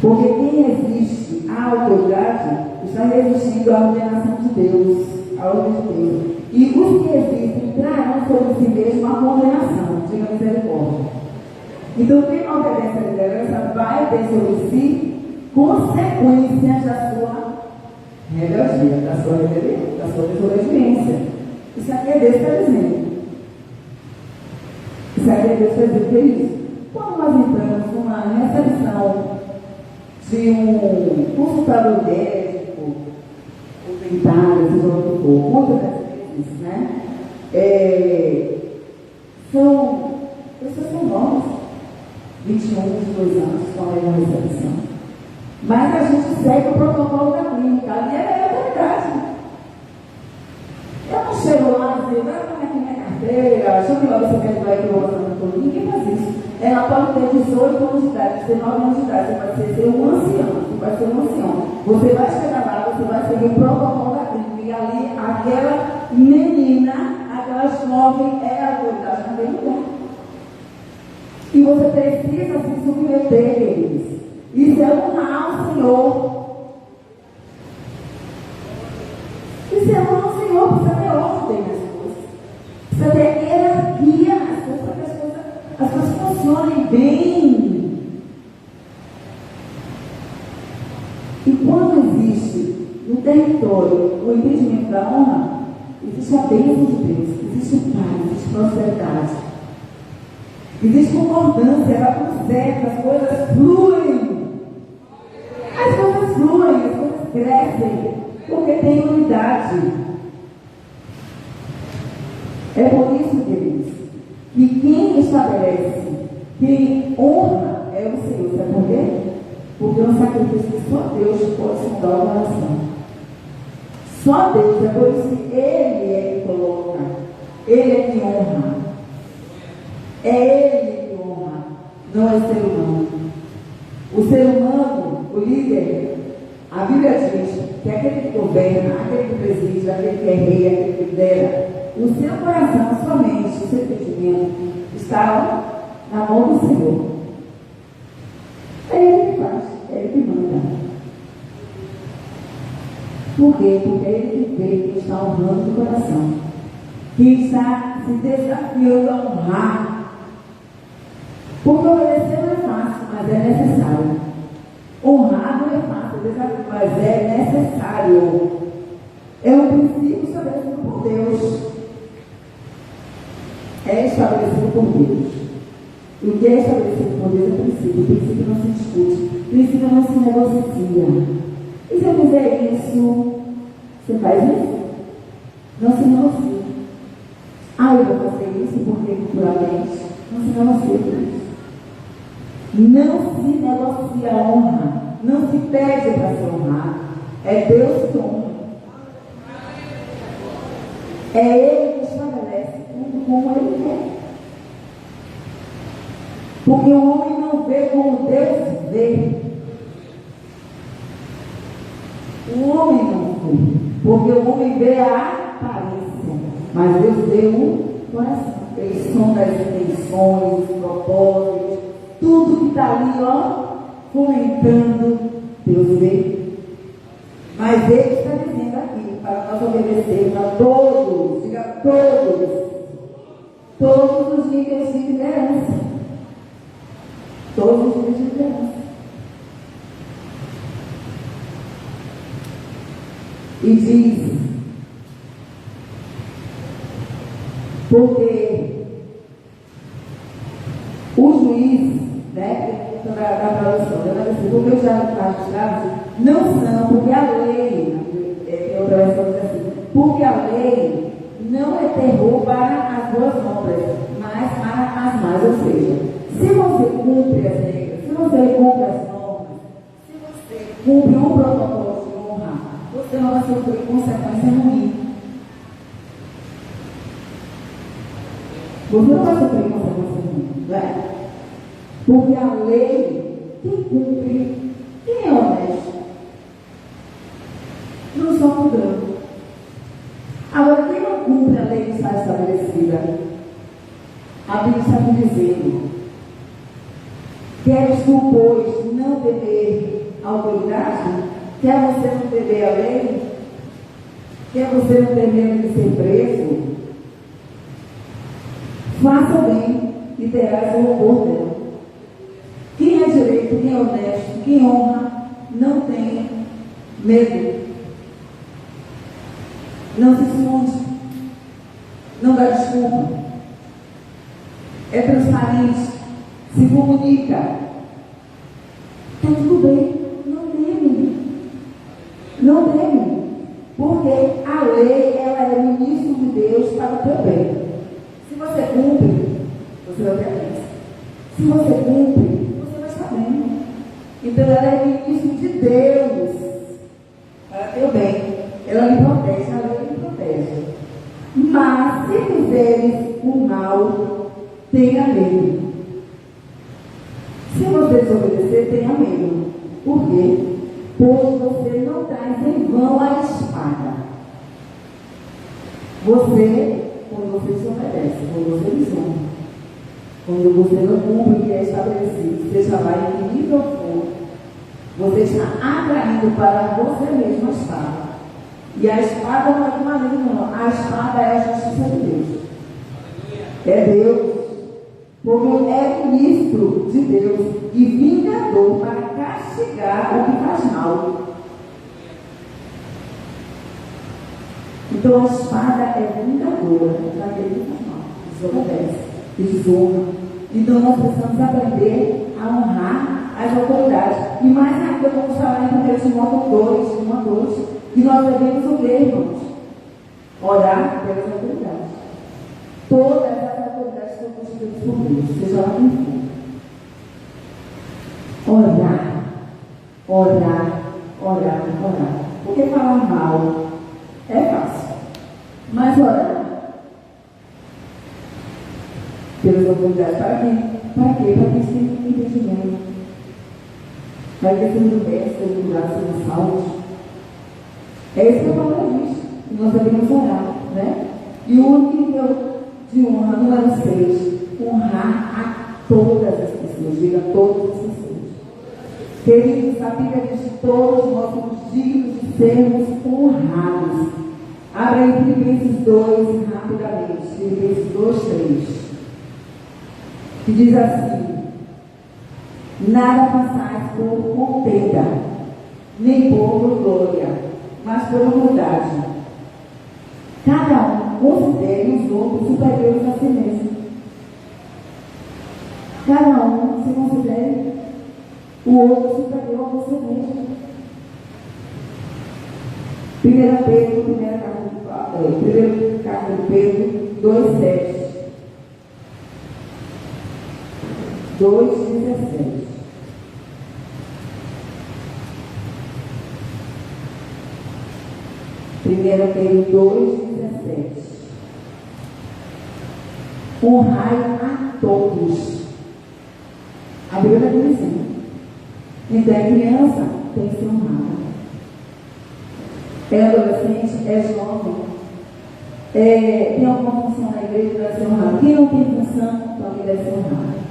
Porque quem existe a autoridade está existindo a ordenação de Deus, a ordem de Deus. E os que existem trarão sobre si mesmo a condenação, diga misericórdia. Então, quem não obedece à liderança vai ter sobre si consequências da sua rebeldia, da sua rebelião, da sua desobediência. Isso aqui é Deus que está dizendo. Isso aqui é Deus que está dizendo que é isso. Quando nós entramos numa recepção de um consultório médico, ou dentário, seja o que for, muitas das vezes, né? São pessoas são novas, 21, 22 anos, estão aí na recepção. Mas a gente segue o protocolo da clínica, ali é a verdade. Eu não chego lá e digo, vai tomar aqui minha carteira, deixa eu ver lá se eu quero ir que eu vou fazer tudo. Ninguém faz isso. Ela pode ter 18 anos de idade, 19 anos de idade, você vai ser um ancião, você vai ser um ancião. Você vai chegar lá, você vai seguir o protocolo da clínica, e ali aquela menina, aquela jovem é a autoridade naquele lugar. E você precisa se submeter a eles. Isso é honrar o Senhor. Isso é honrar o Senhor, precisa ter ordem nas coisas. Precisa ter hierarquia nas coisas, para que as coisas funcionem bem. E quando existe no território o entendimento da honra, existe a bênção de Deus, existe paz, existe prosperidade. Existe concordância, vai tudo certo, as coisas fluem. As coisas fluem, as coisas crescem, porque tem unidade. É por isso, queridos, que quem estabelece, quem honra é o Senhor. Sabe por quê? Porque é um sacrifício que só Deus pode mudar o coração. Só Deus, é por isso que Ele é que coloca, Ele é que honra. É Ele que honra, não é o ser humano. O ser humano, o líder, a Bíblia diz que aquele que governa, aquele que preside, aquele que é rei, aquele que lidera, o seu coração, a sua mente, o seu entendimento está na mão do Senhor. É Ele que faz, é Ele que manda. Por quê? Porque é Ele que vê quem está honrando o coração, quem está se desafiando a honrar. Porque obedecer não é fácil, mas é necessário. Honrar não é fácil, mas é necessário. É um princípio estabelecido por Deus. É estabelecido por Deus. E o que é estabelecido por Deus é princípio. O princípio não se discute. O princípio não se negocia. E se eu fizer isso, você faz isso? Não se negocia. Ah, eu vou fazer isso porque culturalmente não se negocia por isso. Não se negocia a honra, não se pede para se honrar, é Deus que honra. É Ele que estabelece tudo como Ele quer. Porque o homem não vê como Deus vê. O homem não vê, porque o homem vê a aparência, mas Deus vê o coração. Ele sonda as intenções, os propósitos. Tudo que está ali, ó, fomentando, Deus vê. Mas Ele está dizendo aqui, para nós obedecermos a todos, diga todos os níveis de liderança. Todos os níveis de liderança. E diz, porque o juiz, né, da tradução, porque os magistrados não são, porque a lei, outra versão diz assim, porque a lei não é terror para as boas obras, mas para as más. Ou seja, se você cumpre as regras, se você cumpre as normas, se você cumpre um protocolo de honra, você não vai sofrer consequência ruim. Você não vai sofrer consequência ruim, não é? Porque a lei, quem cumpre, quem é honesto? Não só mudando. Agora, quem não cumpre a lei que está estabelecida. A Bíblia está me dizendo: queres tu, pois, não temer a autoridade? Quer você não temer a lei? Quer você não ter medo de ser preso? Faça o bem e terás o louvor dela. Quem é direito, quem é honesto, quem honra, não tem medo. Não se esconde. Não dá desculpa. É transparente. Se comunica. Está tudo bem. Não teme. Não teme. Porque a lei, ela é ministro de Deus para o teu bem. Se você cumpre, você vai ter a bênção. Se você cumpre, você vai estar bem. Então ela é ministro de Deus para o teu bem. Ela lhe protege, a lei lhe protege. Mas se fizeres o mal, tenha medo. Se você desobedecer, tenha medo. Por quê? Pois você não traz em vão a espada. Você, quando você se obedece, quando você desonra, quando você não cumpre o que é estabelecido, seja lá em que nível for, você está atraindo para você mesmo a espada. E a espada não é de maligno, não. A espada é a justiça de Deus. É Deus. Como é ministro de Deus e vingador para castigar o que faz mal. Então a espada é vingadora daquele que faz mal, desobedece, desonra. Então nós precisamos aprender a honrar as autoridades. E mais ainda, vamos falar em 1 Timóteo 2, 1 a 2, que nós devemos o quê, irmãos? Orar pelas autoridades. Todas as autoridades são constituídas por Deus, seja lá quem for. Orar, orar, orar, orar. Porque falar mal é fácil, mas orar pelas autoridades, para quê? Para quê? Para que eles tenham entendimento. Para que eles tenham libertos, tenham cuidado, tenham salvos. É isso que a palavra diz. E nós devemos orar, né? E o único nível de honra, número 6, honrar a todas as pessoas. Diga todas as pessoas. Queridos, a Bíblia diz que todos nós somos dignos de sermos honrados. Abra aí Filipenses 2 rapidamente. Filipenses 2, 3. Que diz assim: nada façais por contenda, nem por glória, mas por humildade. Cada um considere os outros superiores a si mesmo. Cada um se considere o outro superior a você mesmo. 1 Pedro, primeira carta de Pedro 2,7. 2,17. Primeira Pedro 2,17. Honrai a todos. A Bíblia está dizendo. Então é criança, tem que ser honrada. É adolescente, é jovem. Tem alguma função na igreja, deve ser honrado. Quem não tem função, também deve ser honrado.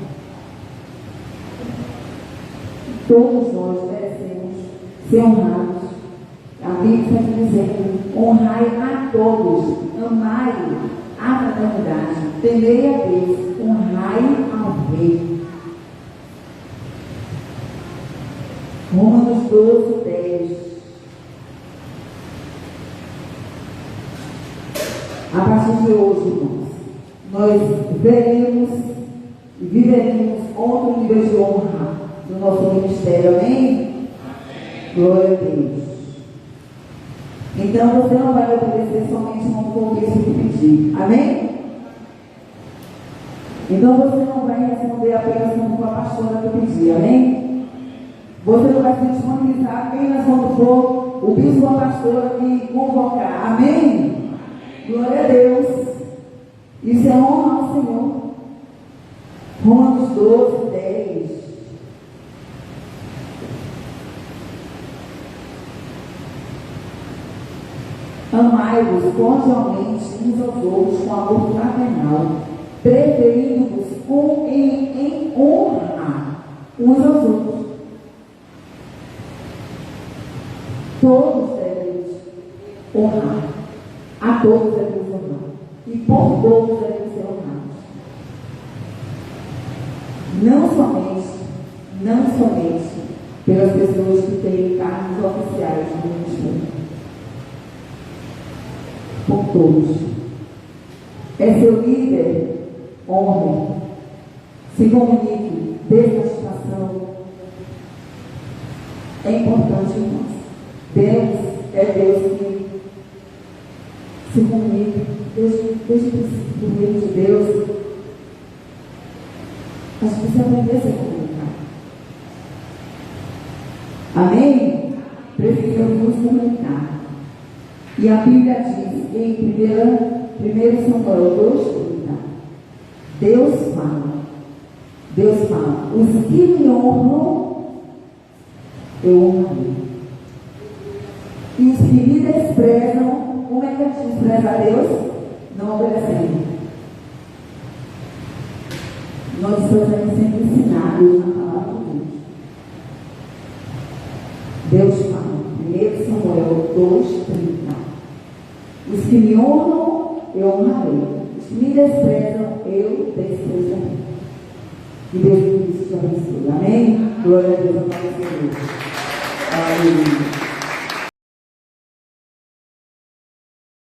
Todos nós merecemos ser honrados. A Bíblia está dizendo: honrai a todos, amai a fraternidade, temei a Deus, honrai ao rei. Romanos 12, 10. A partir de hoje, irmãos, nós veremos e viveremos outro nível de honra no nosso ministério, amém? Glória a Deus. Então você não vai obedecer somente como compromisso que pedir, amém? Então você não vai responder apenas como a pastora que pedir, amém? Você não vai se disponibilizar apenas quando for o bispo ou a pastora que convocar, amém? Glória a Deus. Isso é honra ao Senhor. Romanos 12, 10. Amai-vos cordialmente uns aos outros com amor fraternal, preferindo-vos em honra uns aos outros. Todos devem honrar. A todos devem honrar. E por todos devem ser honrados. Não somente pelas pessoas que têm cargos oficiais no ministério. Por todos. É seu líder, honre. Se comunique, dê satisfação. É importante, irmãos. Deus é Deus que se comunica. Desde o princípio do reino de Deus, a gente precisa aprender a se comunicar. Amém? Precisamos nos comunicar. E a Bíblia diz em 1 Samuel 2:30, Deus fala, os que me honram, eu honrarei. E os que me desprezam, como é que a gente despreza a Deus? Não obedecendo. Nós estamos sempre ensinados na palavra de Deus. Deus fala, 1 Samuel 2:30. Os que me honram, eu honrarei. Os que me desprezam, eu desprezarei. E Deus te abençoe. Amém? Glória a Deus, a paz de Deus. Aleluia.